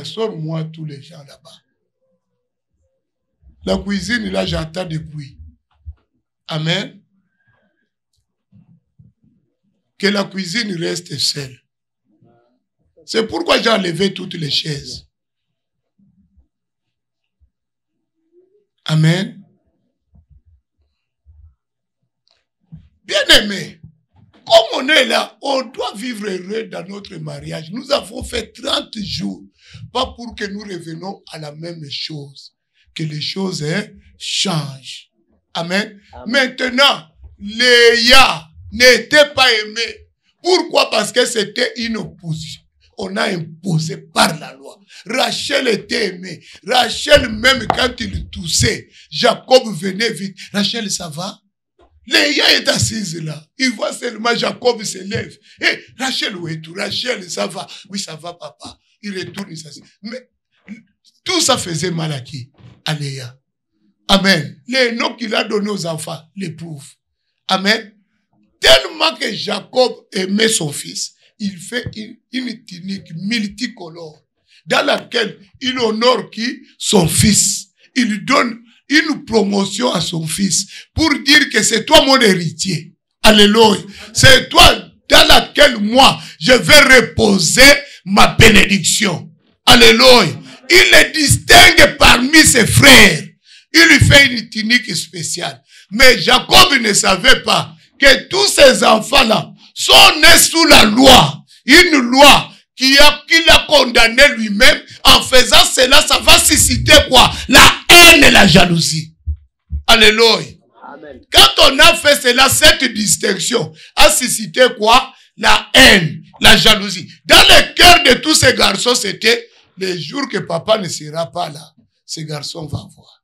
Sors-moi tous les gens là-bas. La cuisine, là, j'entends des bruits. Amen. Que la cuisine reste seule. C'est pourquoi j'ai enlevé toutes les chaises. Amen. Bien-aimé, comme on est là, on doit vivre heureux dans notre mariage. Nous avons fait 30 jours, pas pour que nous revenions à la même chose, que les choses changent. Amen. Amen. Maintenant, Léa n'était pas aimée. Pourquoi? Parce que c'était une opposition. On a imposé par la loi. Rachel était aimée. Rachel, même quand il toussait, Jacob venait vite. Rachel, ça va? Léa est assise là. Il voit seulement Jacob se lève. Hey, Rachel, où es-tu? Rachel, ça va? Oui, ça va, papa. Il retourne, il s'assied. Mais tout ça faisait mal à qui? À Léa. Amen. Les noms qu'il a donnés aux enfants les prouvent. Amen. Tellement que Jacob aimait son fils, il fait une tunique multicolore dans laquelle il honore qui? Son fils. Il lui donne une promotion à son fils pour dire que c'est toi mon héritier. Alléluia. C'est toi dans laquelle moi je vais reposer ma bénédiction. Alléluia. Il le distingue parmi ses frères. Il lui fait une tunique spéciale. Mais Jacob ne savait pas que tous ces enfants-là sont nés sous la loi. Une loi qu'il a condamné lui-même. En faisant cela, ça va susciter quoi? La haine et la jalousie. Alléluia. Amen. Quand on a fait cela, cette distinction a suscité quoi? La haine, la jalousie. Dans le cœur de tous ces garçons, c'était les jours que papa ne sera pas là. Ces garçons vont voir.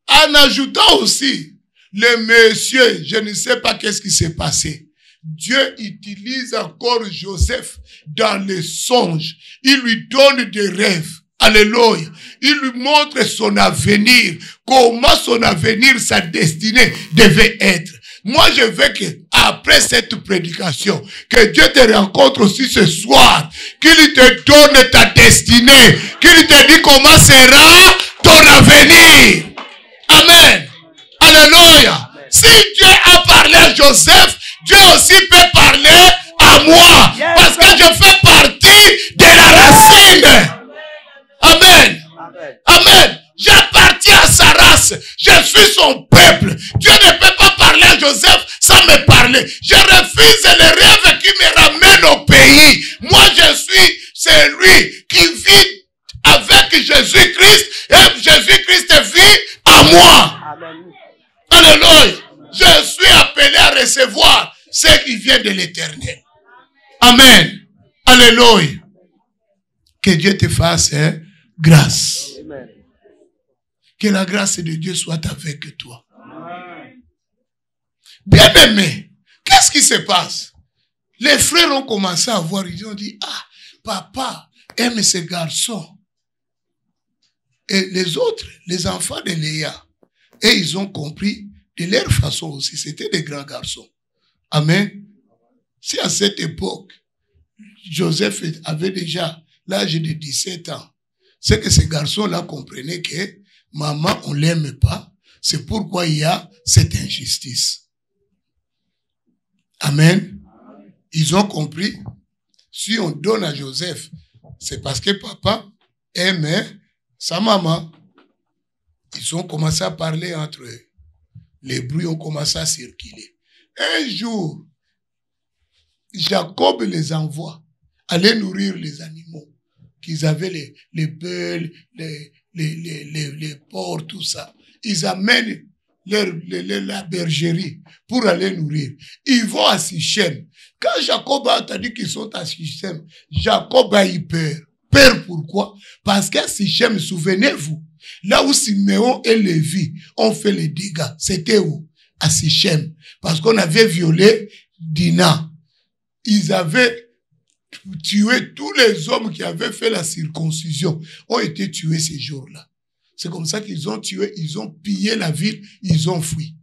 En ajoutant aussi, le monsieur, je ne sais pas qu'est-ce qui s'est passé. Dieu utilise encore Joseph dans les songes. Il lui donne des rêves. Alléluia. Il lui montre son avenir. Comment son avenir, sa destinée devait être. Moi, je veux que, après cette prédication, que Dieu te rencontre aussi ce soir. Qu'il te donne ta destinée. Qu'il te dise comment sera ton avenir. Amen. Alléluia. Si Dieu a parlé à Joseph, Dieu aussi peut parler à moi. Parce que je fais partie de la racine. Amen. Amen. J'appartiens à sa race. Je suis son peuple. Dieu ne peut pas parler à Joseph sans me parler. Je refuse les rêves qui me ramènent au pays. Moi, je suis celui qui vit avec Jésus-Christ. Et Jésus-Christ vit à moi. Amen. Alléluia. Je suis appelé à recevoir ce qui vient de l'Éternel. Amen. Alléluia. Que Dieu te fasse grâce. Amen. Que la grâce de Dieu soit avec toi. Bien-aimé, qu'est-ce qui se passe? Les frères ont commencé à voir, ils ont dit, ah, papa aime ce garçon. Et les autres, les enfants de Léa, et ils ont compris de leur façon aussi, c'était des grands garçons. Amen. Si à cette époque, Joseph avait déjà l'âge de 17 ans, c'est que ces garçons-là comprenaient que maman, on l'aime pas, c'est pourquoi il y a cette injustice. Amen. Ils ont compris, si on donne à Joseph, c'est parce que papa aime sa maman. Ils ont commencé à parler entre eux. Les bruits ont commencé à circuler. Un jour, Jacob les envoie aller nourrir les animaux. Qu'ils avaient les bœufs, les porcs, tout ça. Ils amènent la bergerie pour aller nourrir. Ils vont à Sichem. Quand Jacob a entendu qu'ils sont à Sichem, Jacob a eu peur. Peur pourquoi? Parce qu'à Sichem, souvenez-vous, là où Siméon et Lévi ont fait les dégâts, c'était où? À Sichem. Parce qu'on avait violé Dina. Ils avaient tué tous les hommes qui avaient fait la circoncision, ont été tués ces jours-là. C'est comme ça qu'ils ont tué, ils ont pillé la ville, ils ont fui.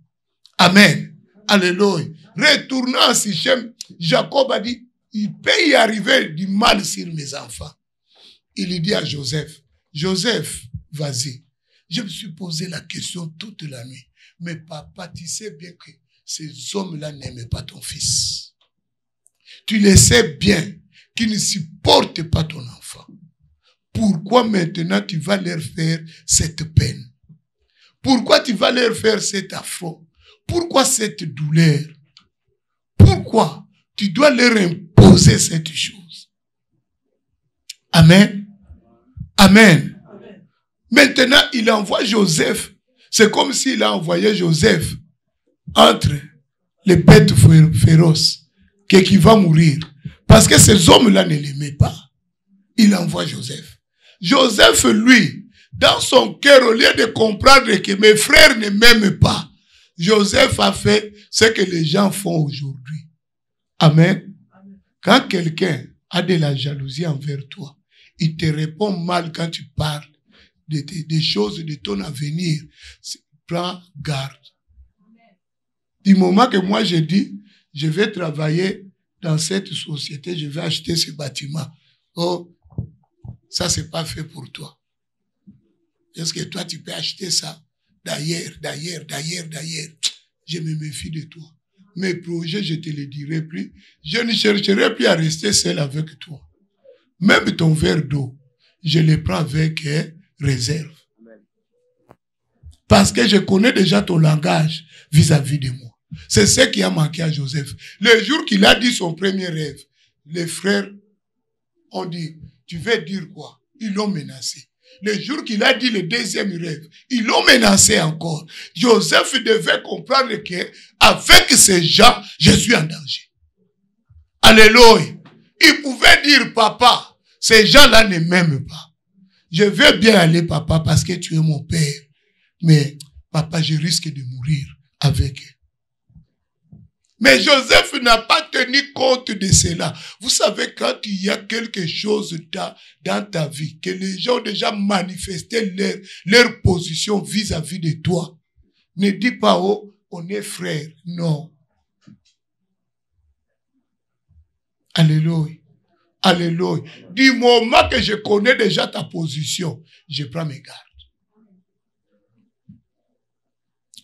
Amen. Alléluia. Retournant à Sichem, Jacob a dit, il peut y arriver du mal sur mes enfants. Il dit à Joseph, Joseph, vas-y. Je me suis posé la question toute la nuit. Mais papa, tu sais bien que ces hommes-là n'aiment pas ton fils. Tu le sais bien qu'ils ne supportent pas ton enfant. Pourquoi maintenant tu vas leur faire cette peine? Pourquoi tu vas leur faire cet affront? Pourquoi cette douleur? Pourquoi tu dois leur imposer cette chose? Amen. Amen. Maintenant, il envoie Joseph. C'est comme s'il a envoyé Joseph entre les bêtes féroces qui va mourir. Parce que ces hommes-là ne l'aimaient pas. Il envoie Joseph. Joseph, lui, dans son cœur, au lieu de comprendre que mes frères ne m'aiment pas, Joseph a fait ce que les gens font aujourd'hui. Amen. Quand quelqu'un a de la jalousie envers toi, il te répond mal quand tu parles des choses de ton avenir. Prends garde. Du moment que moi je dis, je vais travailler dans cette société, je vais acheter ce bâtiment. Oh, ça c'est pas fait pour toi. Est-ce que toi tu peux acheter ça? D'ailleurs. Je me méfie de toi. Mes projets, je te les dirai plus. Je ne chercherai plus à rester seul avec toi. Même ton verre d'eau, je le prends avec réserve. Parce que je connais déjà ton langage vis-à-vis de moi. C'est ce qui a manqué à Joseph. Le jour qu'il a dit son premier rêve, les frères ont dit, tu veux dire quoi? Ils l'ont menacé. Le jour qu'il a dit le deuxième rêve, ils l'ont menacé encore. Joseph devait comprendre que avec ces gens, je suis en danger. Alléluia. Il pouvait dire, papa, ces gens-là ne m'aiment pas. Je veux bien aller, papa, parce que tu es mon père. Mais, papa, je risque de mourir avec eux. Mais Joseph n'a pas tenu compte de cela. Vous savez, quand il y a quelque chose dans ta vie, que les gens ont déjà manifesté leur position vis-à-vis de toi, ne dis pas, oh, on est frères. Non. Alléluia. Alléluia. Du moment que je connais déjà ta position, je prends mes gardes.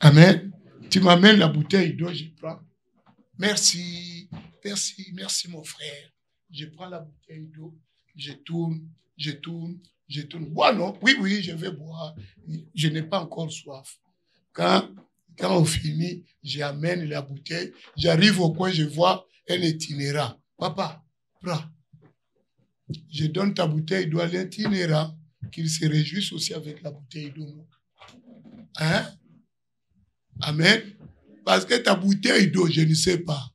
Amen. Tu m'amènes la bouteille d'eau, je prends. Merci, merci, merci mon frère. Je prends la bouteille d'eau, je tourne. Bois non? Oui, oui, je vais boire. Je n'ai pas encore soif. Quand on finit, j'amène la bouteille. J'arrive au coin, je vois un itinérant. Papa, prends. Je donne ta bouteille d'eau à l'itinérant, qu'il se réjouisse aussi avec la bouteille d'eau. Hein? Amen. Parce que ta bouteille d'eau, je ne sais pas.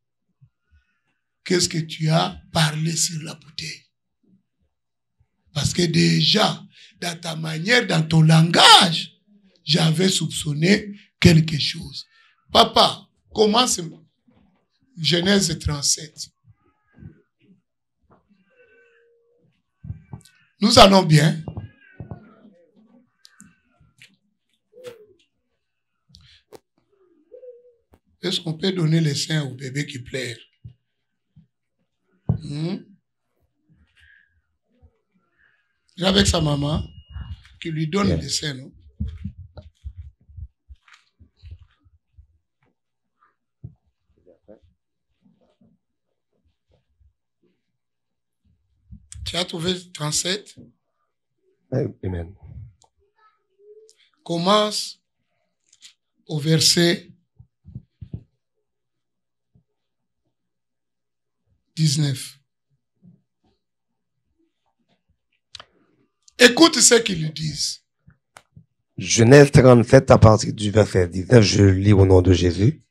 Qu'est-ce que tu as parlé sur la bouteille? Parce que déjà, dans ta manière, dans ton langage, j'avais soupçonné quelque chose. Papa, commence Genèse 37. Nous allons bien. Est-ce qu'on peut donner les seins au bébé qui pleure? Avec sa maman, qui lui donne les seins, non? Tu as trouvé 37? Amen. Commence au verset 19. Écoute ce qu'ils disent. Genèse 37, à partir du verset 19, je lis au nom de Jésus.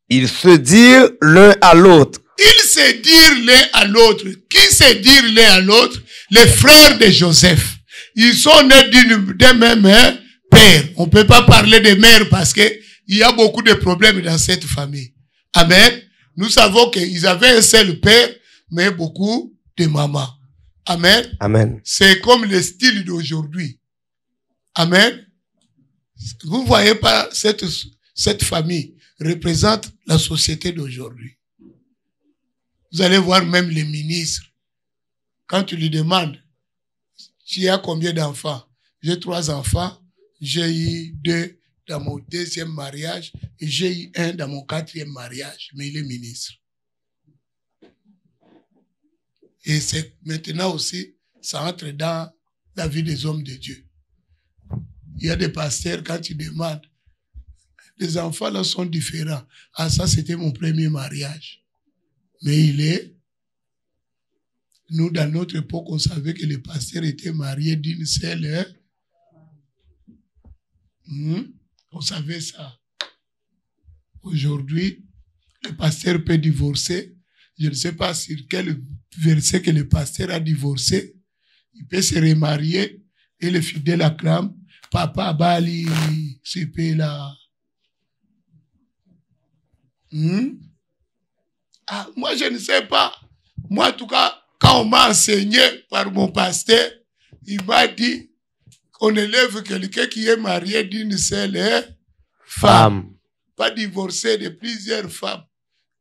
Ils se dirent l'un à l'autre. Ils se dirent l'un à l'autre. Qui se dirent l'un à l'autre? Les frères de Joseph. Ils sont nés d'un même père. On ne peut pas parler de mère parce qu'il y a beaucoup de problèmes dans cette famille. Amen. Nous savons qu'ils avaient un seul père, mais beaucoup de mamans. Amen. Amen. C'est comme le style d'aujourd'hui. Amen. Vous ne voyez pas cette famille représente la société d'aujourd'hui. Vous allez voir même les ministres. Quand tu lui demandes, tu as combien d'enfants? J'ai 3 enfants. J'ai eu 2 dans mon 2e mariage et j'ai eu 1 dans mon 4e mariage. Mais il est ministre. Et c'est maintenant aussi, ça entre dans la vie des hommes de Dieu. Il y a des pasteurs, quand tu demandes, les enfants là sont différents. Ah, ça c'était mon premier mariage. Mais nous dans notre époque, on savait que les pasteurs étaient mariés d'une seule. On savait ça. Aujourd'hui, le pasteur peut divorcer. Je ne sais pas sur quel verset que le pasteur a divorcé. Il peut se remarier et le fidèle acclame. Papa Bali, c'est là. Ah, moi, je ne sais pas. Moi, en tout cas, quand on m'a enseigné par mon pasteur, il m'a dit qu'on élève quelqu'un qui est marié d'une seule femme. Pas divorcé de plusieurs femmes.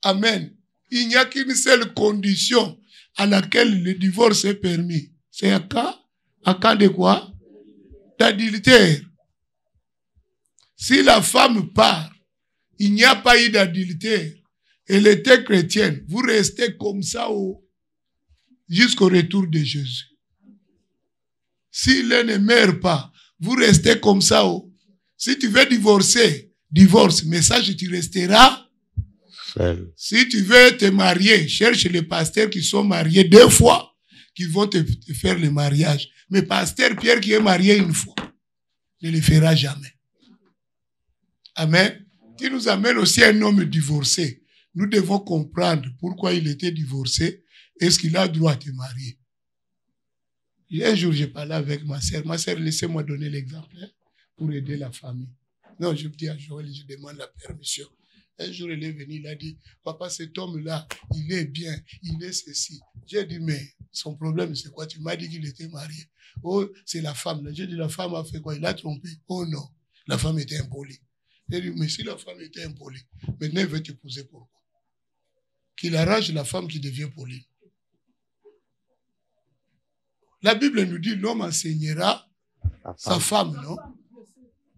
Amen. Il n'y a qu'une seule condition à laquelle le divorce est permis. C'est un cas de quoi? D'adultère. Si la femme part, il n'y a pas eu d'adultère, elle était chrétienne, vous restez comme ça jusqu'au retour de Jésus. Si l'un ne meurt pas, vous restez comme ça. Si tu veux divorcer, divorce. Mais ça, tu resteras Seul. Si tu veux te marier, cherche les pasteurs qui sont mariés 2 fois, qui vont te faire le mariage. Mais pasteur Pierre qui est marié 1 fois, ne le fera jamais. Amen. Tu nous amènes aussi un homme divorcé. Nous devons comprendre pourquoi il était divorcé. Est-ce qu'il a droit à te marier? Un jour, j'ai parlé avec ma sœur. Ma sœur, laissez-moi donner l'exemple pour aider la famille. Non, je dis à Joël, je demande la permission. Un jour, il est venu, il a dit, papa, cet homme-là, il est bien, il est ceci. J'ai dit, mais son problème, c'est quoi? Tu m'as dit qu'il était marié. Oh, c'est la femme. J'ai dit, la femme a fait quoi? Il a trompé. Oh non, la femme était impolie. J'ai dit, mais si la femme était impolie, maintenant il veut t'épouser pourquoi? Qu'il arrange la femme qui devient polie. La Bible nous dit, l'homme enseignera sa femme, non?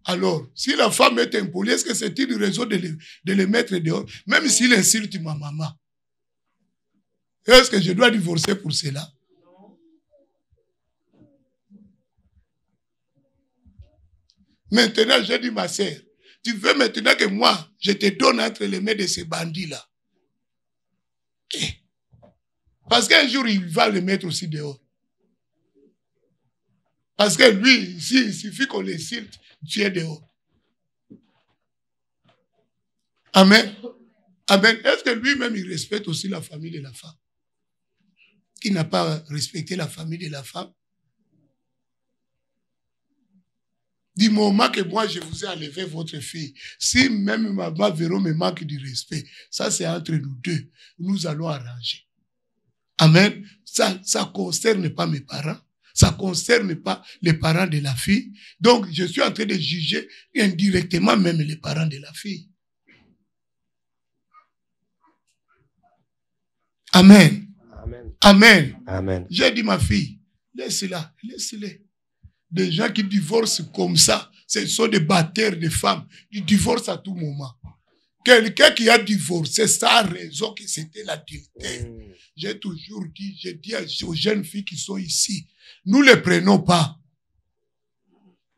Alors, si la femme est impolie, est-ce que c'est une raison de le mettre dehors? Même s'il insulte ma maman. Est-ce que je dois divorcer pour cela? Maintenant, j'ai dit, ma sœur, tu veux maintenant que moi, je te donne entre les mains de ces bandits-là? Parce qu'un jour, il va le mettre aussi dehors. Parce que lui, ici, il suffit qu'on l'insulte, tu es dehors. Amen. Amen. Est-ce que lui-même, il respecte aussi la famille de la femme? Qui n'a pas respecté la famille de la femme? Du moment que moi, je vous ai enlevé votre fille, si même maman Véro me manque du respect, ça c'est entre nous deux. Nous allons arranger. Amen. Ça ne concerne pas mes parents. Ça ne concerne pas les parents de la fille. Donc, je suis en train de juger indirectement même les parents de la fille. Amen. Amen. Amen. Amen. J'ai dit, ma fille, laisse-la, laisse-les. Des gens qui divorcent comme ça, ce sont des batteurs de femmes. Ils divorcent à tout moment. Quelqu'un qui a divorcé, ça a raison que c'était l'adultère. J'ai toujours dit, j'ai dit aux jeunes filles qui sont ici, nous ne les prenons pas.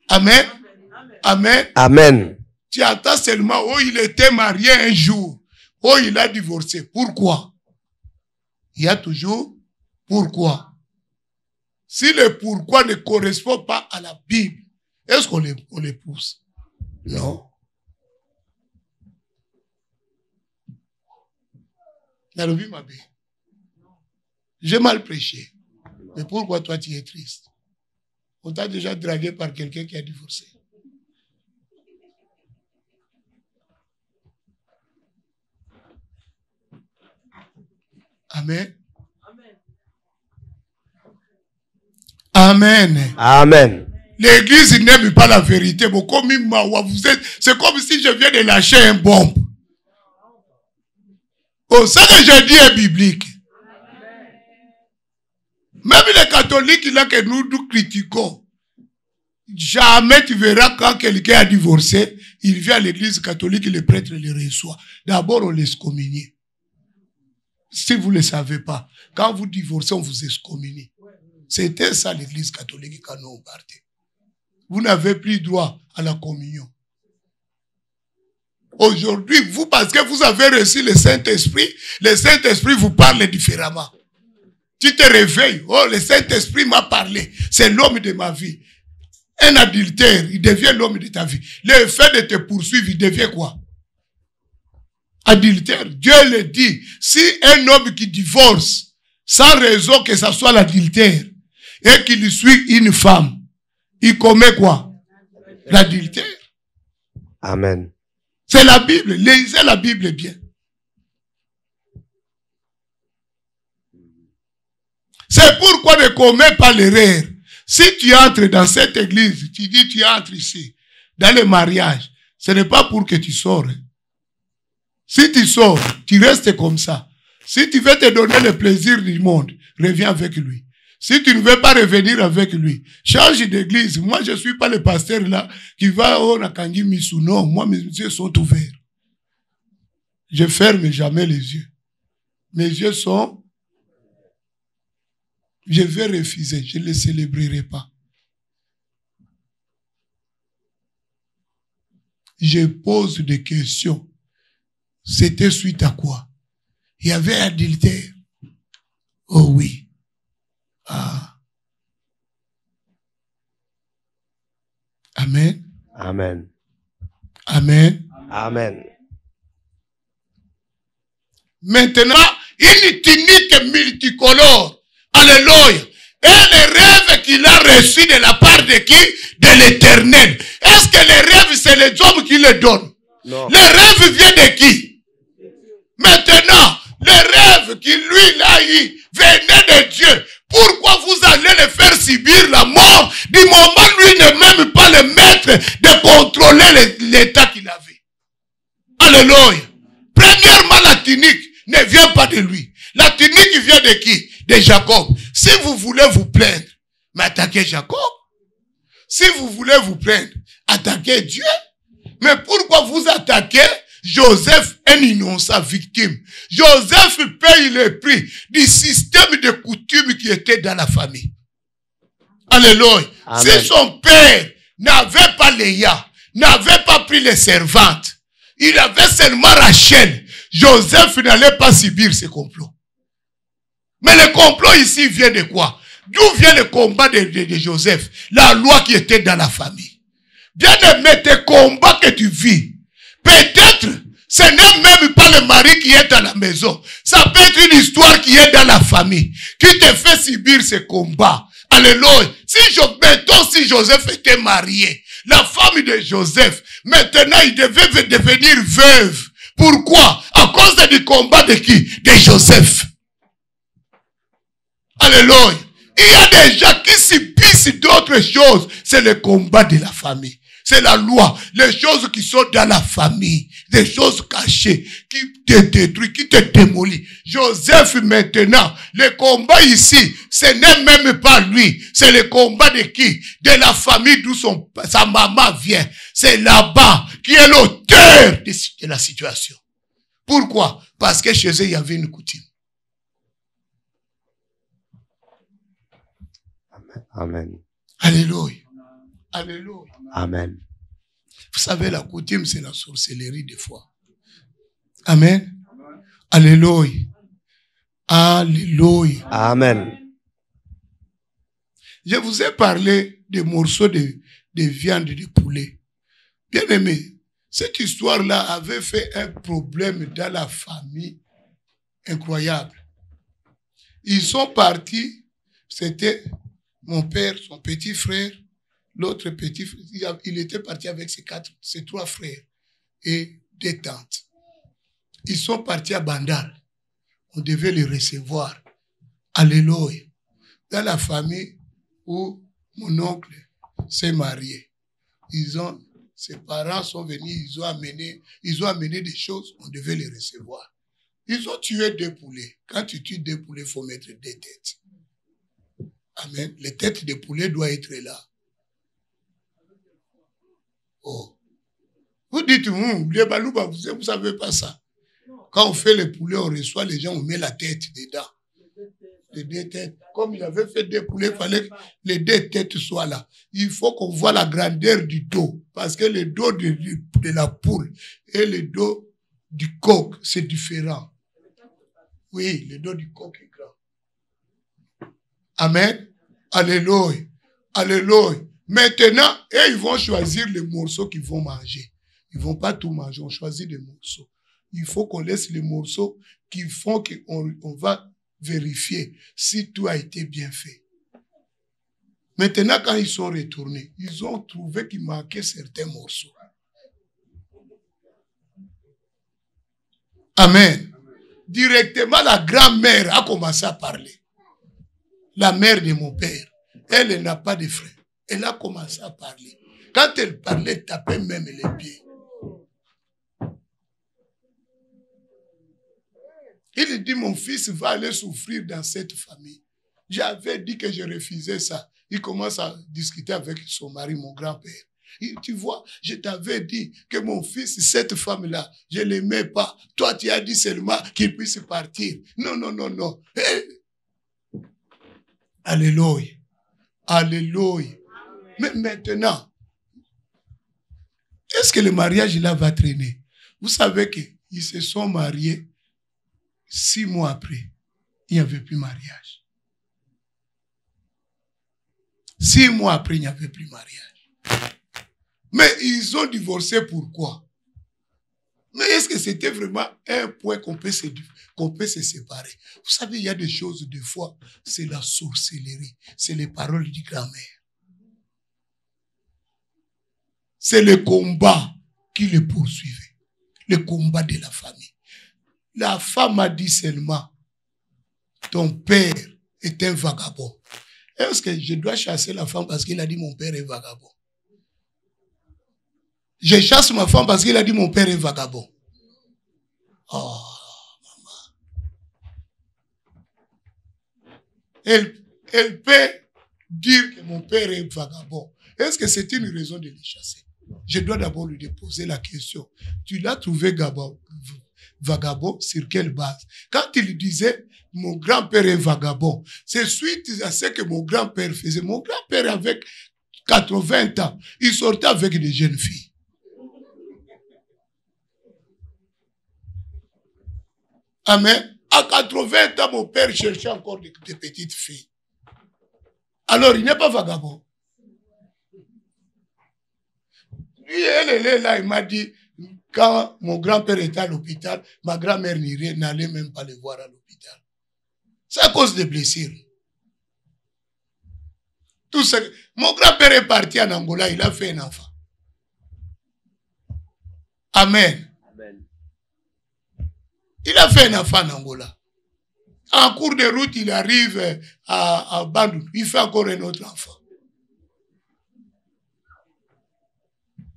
Amen. Amen. Amen. Tu attends seulement, oh, il était marié un jour. Oh, il a divorcé. Pourquoi? Il y a toujours pourquoi. Si le pourquoi ne correspond pas à la Bible, est-ce qu'on les pousse? Non. J'ai mal prêché. Mais pourquoi toi tu es triste? On t'a déjà dragué par quelqu'un qui a divorcé. Amen. Amen. Amen. L'église n'aime pas la vérité. C'est comme si je viens de lâcher un bombe. Oh, ça que je dis est biblique. Même les catholiques là que nous critiquons, jamais tu verras quand quelqu'un a divorcé, il vient à l'église catholique et le prêtre le reçoit. D'abord, on l'excommunie. Si vous ne le savez pas, quand vous divorcez, on vous excommunie. C'était ça l'église catholique quand nous partait. Vous n'avez plus droit à la communion. Aujourd'hui, vous, parce que vous avez reçu le Saint-Esprit vous parle différemment. Tu te réveilles, oh, le Saint-Esprit m'a parlé, c'est l'homme de ma vie. Un adultère, il devient l'homme de ta vie. Le fait de te poursuivre, il devient quoi? Adultère. Dieu le dit, si un homme qui divorce, sans raison que ce soit l'adultère, et qu'il suit une femme, il commet quoi? L'adultère. Amen. C'est la Bible. Lisez la Bible bien. C'est pourquoi ne commets pas l'erreur. Si tu entres dans cette église, tu dis tu entres ici, dans le mariage, ce n'est pas pour que tu sors. Si tu sors, tu restes comme ça. Si tu veux te donner le plaisir du monde, reviens avec lui. Si tu ne veux pas revenir avec lui, change d'église. Moi, je ne suis pas le pasteur là qui va au Nakangi Missou. Non, moi, mes yeux sont ouverts. Je ferme jamais les yeux. Mes yeux sont... Je vais refuser. Je ne les célébrerai pas. je pose des questions. C'était suite à quoi? Il y avait adultère. Oh oui. Ah. Amen. Amen. Amen. Amen. Maintenant, une tunique multicolore. Alléluia. Et les rêves qu'il a reçus de la part de qui? De l'Éternel. Est-ce que les rêves, c'est les hommes qui les donnent? Non. Les rêves viennent de qui? Maintenant, les rêves qu'il lui a eu venaient de Dieu. Pourquoi vous allez le faire subir la mort du moment lui ne même pas le maître de contrôler l'état qu'il avait? Alléluia. Premièrement, la tunique ne vient pas de lui. La tunique vient de qui? De Jacob. Si vous voulez vous plaindre, mais attaquez Jacob. Si vous voulez vous plaindre, attaquez Dieu. Mais pourquoi vous attaquez Joseph, un innocent victime? Joseph paye le prix du système de coutumes qui était dans la famille. Alléluia. Amen. Si son père n'avait pas Léa, n'avait pas pris les servantes, il avait seulement Rachel, Joseph n'allait pas subir ce complot. Mais le complot ici vient de quoi? D'où vient le combat de Joseph? La loi qui était dans la famille. Bien aimé, tes combats que tu vis, peut-être ce n'est même pas le mari qui est à la maison. Ça peut être une histoire qui est dans la famille, qui te fait subir ce combat. Alléluia. Mettons si Joseph était marié, la femme de Joseph, maintenant il devait devenir veuve. Pourquoi? À cause du combat de qui? De Joseph. Alléluia. Il y a des gens qui subissent d'autres choses. C'est le combat de la famille. C'est la loi. Les choses qui sont dans la famille. Des choses cachées. Qui te détruisent, qui te démolissent. Joseph maintenant, le combat ici, ce n'est même pas lui. C'est le combat de qui? De la famille d'où sa maman vient. C'est là-bas qui est l'auteur de la situation. Pourquoi? Parce que chez eux, il y avait une coutume. Amen. Alléluia. Alléluia. Amen. Vous savez, la coutume, c'est la sorcellerie des fois. Amen. Alléluia. Alléluia. Amen. Je vous ai parlé des morceaux de viande de poulet. Bien aimé, cette histoire-là avait fait un problème dans la famille incroyable. Ils sont partis, c'était mon père, son petit frère, l'autre petit frère, il était parti avec ses trois frères et deux tantes. Ils sont partis à Bandal. On devait les recevoir. Alléluia. Dans la famille où mon oncle s'est marié. Ses parents sont venus, ils ont amené des choses, on devait les recevoir. Ils ont tué 2 poulets. Quand tu tues 2 poulets, il faut mettre 2 têtes. Amen. Les têtes de poulet doivent être là. Oh. Vous dites, les balouba, vous ne savez pas ça. Quand on fait les poulets, on reçoit les gens, on met la tête dedans. Les 2 têtes. Comme il avait fait 2 poulets, il fallait que les 2 têtes soient là. Il faut qu'on voit la grandeur du dos. Parce que le dos de la poule et le dos du coq, c'est différent. Oui, le dos du coq est grand. Amen. Alléluia. Alléluia. Maintenant, ils vont choisir les morceaux qu'ils vont manger. Ils ne vont pas tout manger, on choisit des morceaux. Il faut qu'on laisse les morceaux qui font qu'on va vérifier si tout a été bien fait. Maintenant, quand ils sont retournés, ils ont trouvé qu'il manquait certains morceaux. Amen. Directement, la grand-mère a commencé à parler. La mère de mon père, elle n'a pas de frère. Elle a commencé à parler. Quand elle parlait, elle tapait même les pieds. Il dit, mon fils va aller souffrir dans cette famille. J'avais dit que je refusais ça. Il commence à discuter avec son mari, mon grand-père. Tu vois, je t'avais dit que mon fils, cette femme-là, je ne l'aimais pas. Toi, tu as dit seulement qu'il puisse partir. Non, non, non, non. Alléluia. Alléluia. Mais maintenant, Est-ce que le mariage là va traîner? Vous savez qu'ils se sont mariés 6 mois après. Il n'y avait plus mariage. 6 mois après, il n'y avait plus mariage. Mais ils ont divorcé pourquoi? Mais est-ce que c'était vraiment un point qu'on peut se séparer? Vous savez, il y a des choses, des fois, c'est la sorcellerie. C'est les paroles du grand-mère. C'est le combat qui le poursuivait. Le combat de la famille. La femme a dit seulement, ton père est un vagabond. Est-ce que je dois chasser la femme parce qu'il a dit mon père est vagabond? Je chasse ma femme parce qu'il a dit mon père est vagabond. Oh, maman. Elle peut dire que mon père est vagabond. Est-ce que c'est une raison de le chasser? Je dois d'abord lui poser la question. Tu l'as trouvé vagabond sur quelle base? Quand il disait mon grand-père est vagabond, c'est suite à ce que mon grand-père faisait. Mon grand-père, avec 80 ans, il sortait avec des jeunes filles. Amen. À 80 ans, mon père cherchait encore des petites filles. Alors, il n'est pas vagabond. Lui, elle est là, il m'a dit, quand mon grand-père était à l'hôpital, ma grand-mère n'allait même pas le voir à l'hôpital. C'est à cause des blessures. Tout ça. Mon grand-père est parti en Angola, il a fait un enfant. Amen. Amen. Il a fait un enfant en Angola. En cours de route, il arrive à Bandung. Il fait encore un autre enfant.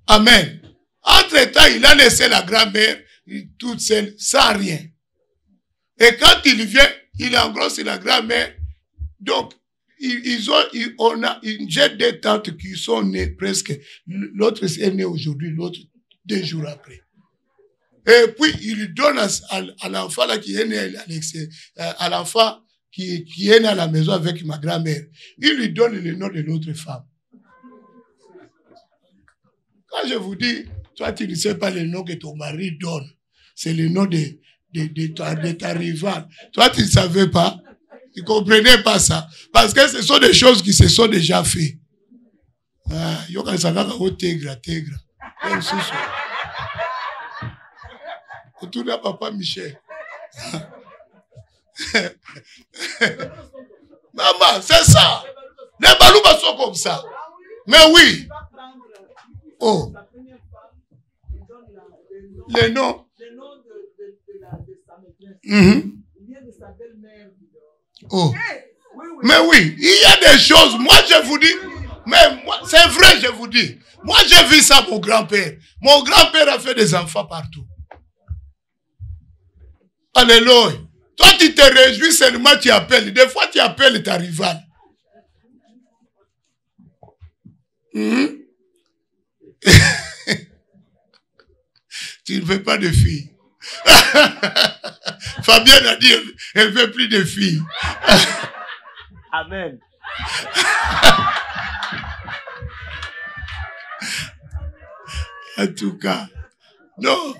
Amen. Entre-temps, il a laissé la grand-mère toute seule, sans rien. Et quand il vient, il engrosse la grand-mère. Donc, j'ai des tantes qui sont nées presque. L'autre est né aujourd'hui, l'autre 2 jours après. Et puis, il lui donne à l'enfant là qui est né à l'enfant qui est né à la maison avec ma grand-mère. Il lui donne le nom de l'autre femme. Quand je vous dis, toi, tu ne sais pas le nom que ton mari donne. C'est le nom de ta rivale. Toi, tu ne savais pas. Tu ne comprenais pas ça. Parce que ce sont des choses qui se sont déjà faites. Ah, yo quand ça va au tigre. Autour de papa Michel. Maman, c'est ça. Les balouba sont comme ça. Mais oui. Oh. Le nom. Oh. Mais oui, il y a des choses. Moi, je vous dis. Mais moi, c'est vrai, je vous dis. Moi, j'ai vu ça, mon grand-père. Mon grand-père a fait des enfants partout. Alléluia. Toi, tu te réjouis seulement, tu appelles. Des fois, tu appelles ta rivale. Tu ne veux pas de filles. Fabienne a dit, elle ne veut plus de filles. Amen. En tout cas, non.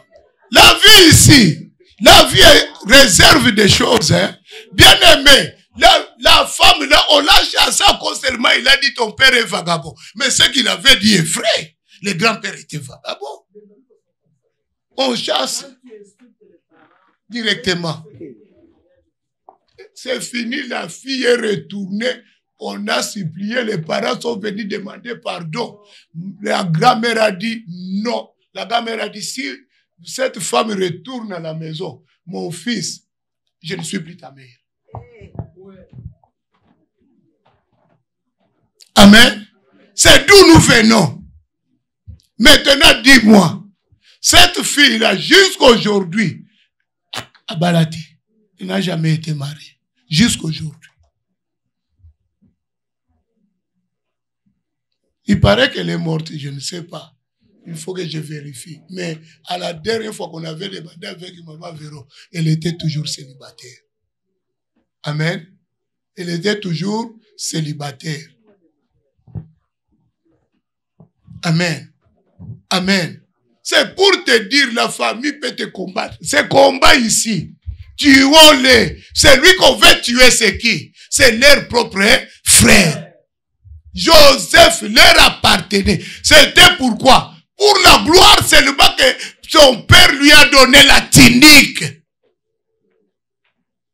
La vie ici, la vie réserve des choses. Hein. Bien aimé, la femme, là, on l'a chassé seulement, il a dit ton père est vagabond. Mais ce qu'il avait dit est vrai. Le grand-père était vagabond. On chasse directement. C'est fini, la fille est retournée. On a supplié, les parents sont venus demander pardon. La grand-mère a dit non. La grand-mère a dit, si cette femme retourne à la maison, mon fils, je ne suis plus ta mère. Amen. C'est d'où nous venons. Maintenant, dis-moi, cette fille-là, jusqu'aujourd'hui, à Balati, elle n'a jamais été mariée. Jusqu'aujourd'hui. Il paraît qu'elle est morte, je ne sais pas. Il faut que je vérifie. Mais à la dernière fois qu'on avait demandé avec Maman Véro, elle était toujours célibataire. Amen. Elle était toujours célibataire. Amen. Amen. C'est pour te dire, la famille peut te combattre. Ce combat ici, tuons-les. Celui qu'on veut tuer, c'est qui? C'est leur propre frère. Joseph leur appartenait. C'était pourquoi? Pour la gloire seulement que son père lui a donné la tunique.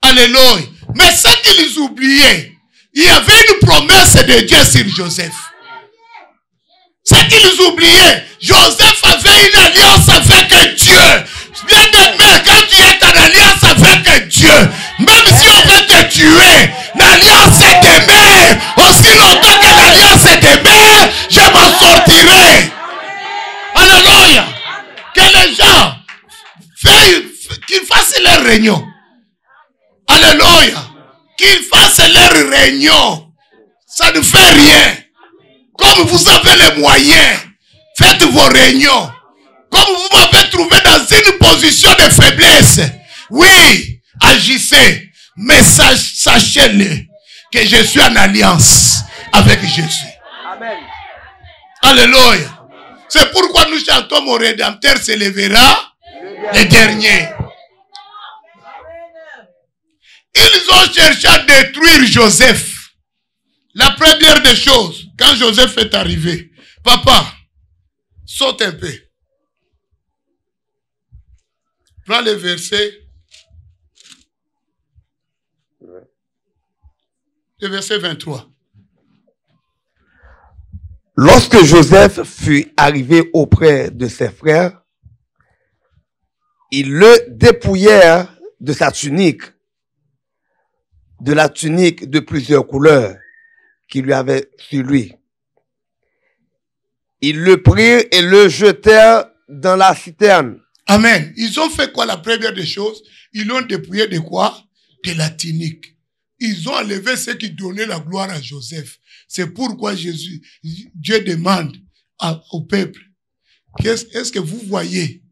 Alléluia. Mais ce qu'ils oubliaient, il y avait une promesse de Dieu sur Joseph. Ce qu'ils oubliaient, Joseph avait une alliance avec Dieu. Bien-aimé, quand tu es en alliance avec Dieu, même si on veut te tuer, l'alliance est d'aimer. Aussi longtemps que l'alliance est d'aimer, je m'en sortirai. Alléluia. Que les gens qu'ils fassent leur réunion. Alléluia. Qu'ils fassent leur réunion. Ça ne fait rien. Comme vous avez les moyens, faites vos réunions. Comme vous m'avez trouvé dans une position de faiblesse, oui, agissez. Mais sachez-le que je suis en alliance avec Jésus. Amen. Alléluia. C'est pourquoi nous chantons mon Rédempteur se lèvera le dernier. Ils ont cherché à détruire Joseph. La première des choses, quand Joseph est arrivé, papa, saute un peu. Prends le verset. Le verset 23. Lorsque Joseph fut arrivé auprès de ses frères, ils le dépouillèrent de sa tunique, de la tunique de plusieurs couleurs qu'il lui avait sur lui. Ils le prirent et le jetèrent dans la citerne. Amen. Ils ont fait quoi la première des choses? Ils l'ont dépouillé de quoi? De la tunique. Ils ont enlevé ce qui donnait la gloire à Joseph. C'est pourquoi Dieu demande au peuple, est-ce que vous voyez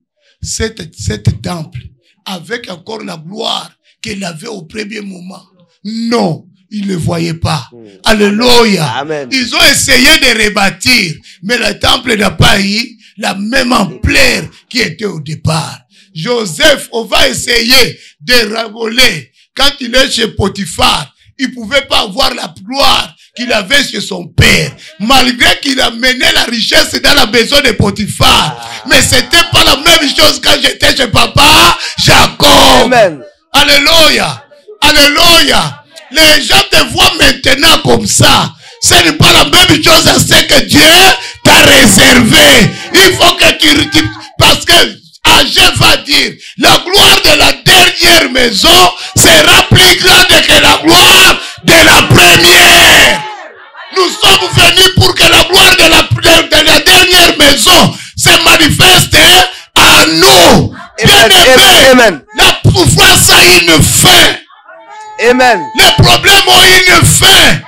cette temple avec encore la gloire qu'il avait au premier moment? Non, ils ne le voyaient pas. Alléluia. Amen. Ils ont essayé de rebâtir, mais le temple n'a pas eu la même ampleur qui était au départ. Joseph, on va essayer de raboler. Quand il est chez Potiphar, il pouvait pas avoir la gloire qu'il avait chez son père. Malgré qu'il a mené la richesse dans la maison de Potiphar. Mais c'était pas la même chose quand j'étais chez papa Jacob. Amen. Alléluia. Alléluia. Les gens te voient maintenant comme ça. Ce n'est pas la même chose à ce que Dieu t'a réservé. Il faut que tu... Parce que Agé va dire, la gloire de la dernière maison sera plus grande que la gloire de la première. Nous sommes venus pour que la gloire de la dernière maison se manifeste à nous. Bien-aimés, la souffrance a une fin. Amen. Les problèmes ont une fin.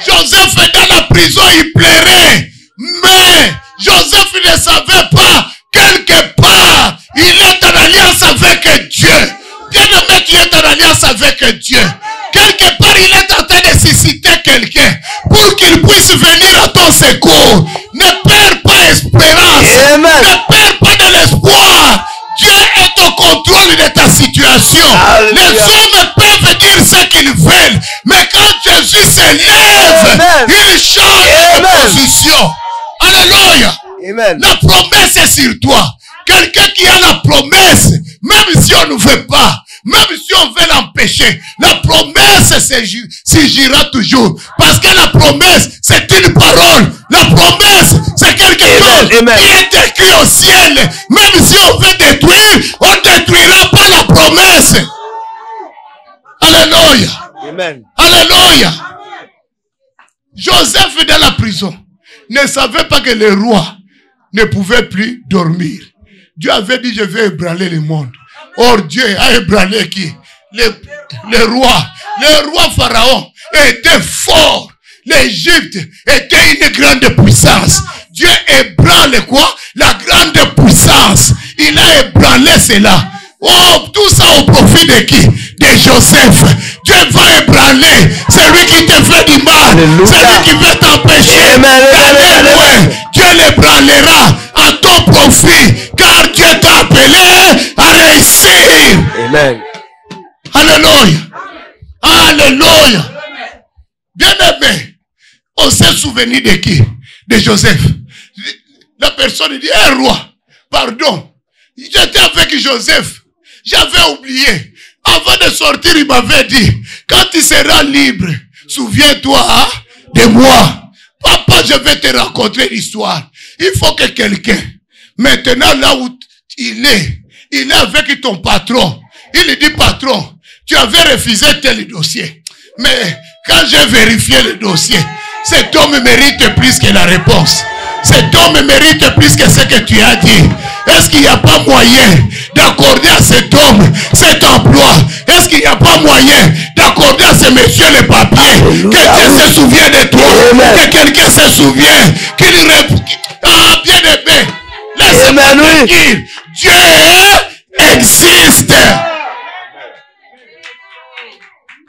Joseph est dans la prison, il pleurait. Mais Joseph ne savait pas, quelque part, il est en alliance avec Dieu. Bien-aimé, tu es en alliance avec Dieu. Quelque part, il est en train de susciter quelqu'un pour qu'il puisse venir à ton secours. Ne perds pas espérance. Amen. Ne perds pas de l'espoir. Dieu est au contrôle de ta situation. Alléluia. Les hommes peuvent dire ce qu'ils veulent, mais quand Jésus se lève, Amen. il change Amen. de position. Alléluia. Amen. La promesse est sur toi. Quelqu'un qui a la promesse, même si on ne veut pas, même si on veut l'empêcher, la promesse s'agira toujours. Parce que la promesse, c'est une parole. La promesse, c'est quelque chose Amen. qui est écrit au ciel. Même si on veut détruire, on ne détruira pas la promesse. Alléluia. Amen. Alléluia. Joseph dans la prison ne savait pas que le roi ne pouvait plus dormir. Dieu avait dit, je vais ébranler le monde. Or, Dieu a ébranlé qui? Le roi Pharaon était fort. L'Égypte était une grande puissance. Dieu ébranle quoi? La grande puissance. Il a ébranlé cela. Oh, tout ça au profit de qui? De Joseph. Dieu va ébranler celui qui te fait du mal. Alléluia. Celui qui veut t'empêcher Amen. d'aller loin. Dieu l'ébranlera à ton ton profit, car Dieu t'a appelé à réussir. Amen. Alléluia. Alléluia. Bien aimé, on s'est souvenu de qui? De Joseph. La personne dit, hé roi, pardon, j'étais avec Joseph, j'avais oublié. Avant de sortir, il m'avait dit, quand tu seras libre, souviens-toi de moi. Papa, je vais te raconter l'histoire. Il faut que quelqu'un, maintenant là où il est avec ton patron. Il lui dit, patron, tu avais refusé tel dossier. Mais quand j'ai vérifié le dossier, cet homme mérite plus que la réponse. Cet homme mérite plus que ce que tu as dit. Est-ce qu'il n'y a pas moyen d'accorder à cet homme cet emploi? Est-ce qu'il n'y a pas moyen d'accorder à ce monsieur le papier? Que Dieu se souvient de toi. Que quelqu'un se souvient. Qu'il répond. Ah, bien aimé. Laissez-moi dire. Dieu existe.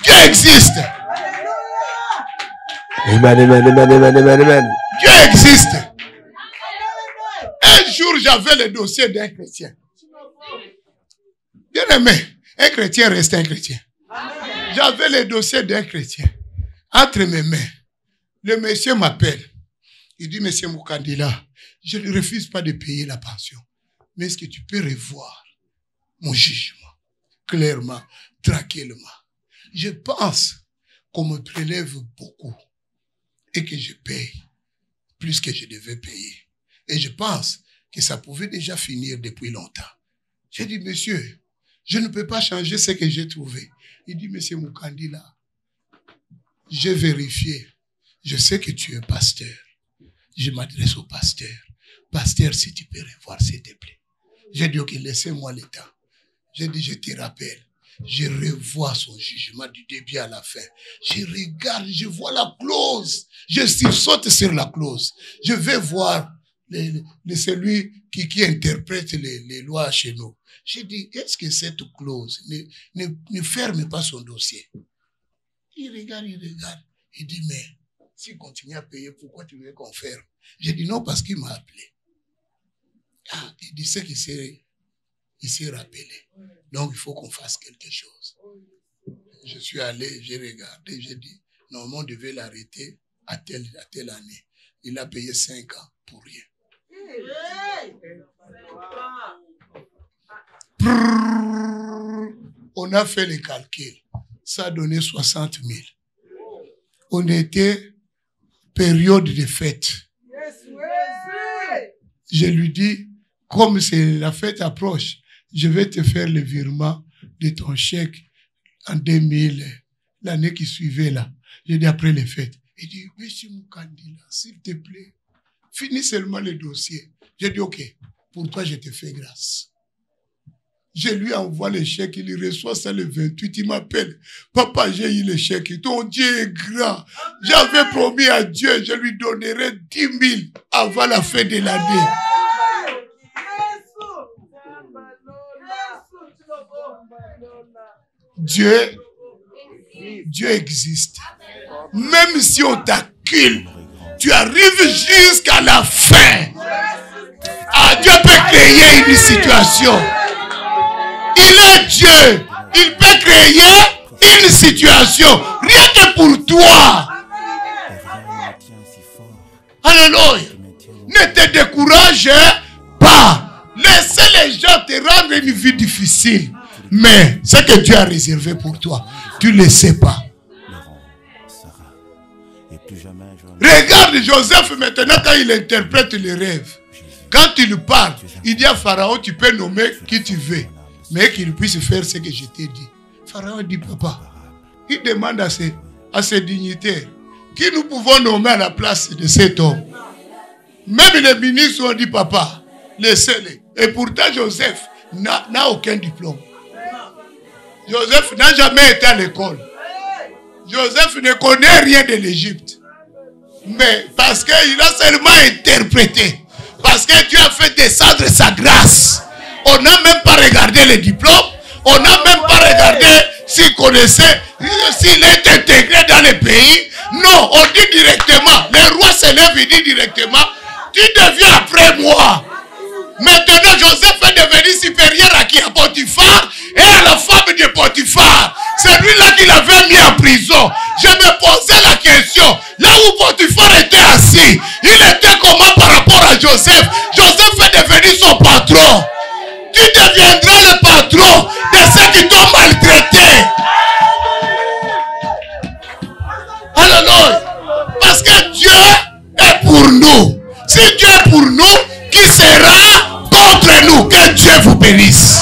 Dieu existe. Amen. Dieu existe. Un jour, j'avais le dossier d'un chrétien. Bien aimé, un chrétien reste un chrétien. J'avais le dossier d'un chrétien entre mes mains. Le monsieur m'appelle. Il dit, monsieur Moukandila, je ne refuse pas de payer la pension. Mais est-ce que tu peux revoir mon jugement clairement, tranquillement? Je pense qu'on me prélève beaucoup et que je paye plus que je devais payer. Et je pense que ça pouvait déjà finir depuis longtemps. J'ai dit, monsieur, je ne peux pas changer ce que j'ai trouvé. Il dit, monsieur Moukandila, j'ai vérifié. Je sais que tu es pasteur. Je m'adresse au pasteur. Pasteur, si tu peux revoir, s'il te plaît. J'ai dit, ok, laissez-moi le temps. J'ai dit, je te rappelle. Je revois son jugement du début à la fin. Je regarde, je vois la clause. Je saute sur la clause. Je vais voir celui qui interprète les lois chez nous. J'ai dit, est-ce que cette clause ne ferme pas son dossier? Il regarde. Il dit, mais s'il continue à payer, pourquoi tu veux qu'on ferme? J'ai dit, non, parce qu'il m'a appelé. Ah, il dit, c'est qu'il s'est rappelé. Donc, il faut qu'on fasse quelque chose. Je suis allé, j'ai regardé, j'ai dit, normalement, on devait l'arrêter à telle année. Il a payé 5 ans pour rien. On a fait les calculs. Ça a donné 60 000. On était période de fête. Je lui dis, comme la fête approche, je vais te faire le virement de ton chèque en 2000, l'année qui suivait là. J'ai dit après les fêtes. Il dit, monsieur Moukandila, s'il te plaît, finis seulement le dossier. J'ai dit, ok, pour toi je te fais grâce. Je lui envoie le chèque, il reçoit ça le 28, il m'appelle. Papa, j'ai eu le chèque, ton Dieu est grand. J'avais promis à Dieu, je lui donnerai 10 000 avant la fin de l'année. Dieu existe. Même si on t'accule, tu arrives jusqu'à la fin. Ah, Dieu peut créer une situation. Il est Dieu. Il peut créer une situation. Rien que pour toi. Alléluia. Ne te décourage pas. Laissez les gens te rendre une vie difficile. Mais ce que Dieu a réservé pour toi, tu ne le sais pas. Regarde Joseph maintenant quand il interprète les rêves. Quand il parle, il dit à Pharaon, tu peux nommer qui tu veux. Mais qu'il puisse faire ce que je t'ai dit. Pharaon dit, papa, il demande à ses dignitaires qui nous pouvons nommer à la place de cet homme. Même les ministres ont dit, papa, laissez-les. Et pourtant Joseph n'a aucun diplôme. Joseph n'a jamais été à l'école. Joseph ne connaît rien de l'Égypte. Mais parce qu'il a seulement interprété. Parce que Dieu a fait descendre sa grâce. On n'a même pas regardé les diplômes. On n'a même pas regardé s'il connaissait, s'il est intégré dans le pays. Non, on dit directement. Le roi se lève et dit directement, tu deviens après moi. Maintenant, Joseph est devenu supérieur à qui? À Potiphar et à la femme de Potiphar. C'est lui-là qui l'avait mis en prison. Je me posais la question, là où Potiphar était assis, il était comment par rapport à Joseph? Joseph est devenu son patron. Tu deviendras le patron de ceux qui t'ont maltraité. Alléluia. Parce que Dieu est pour nous. Si Dieu est pour nous, qui sera contre nous? Que Dieu vous bénisse.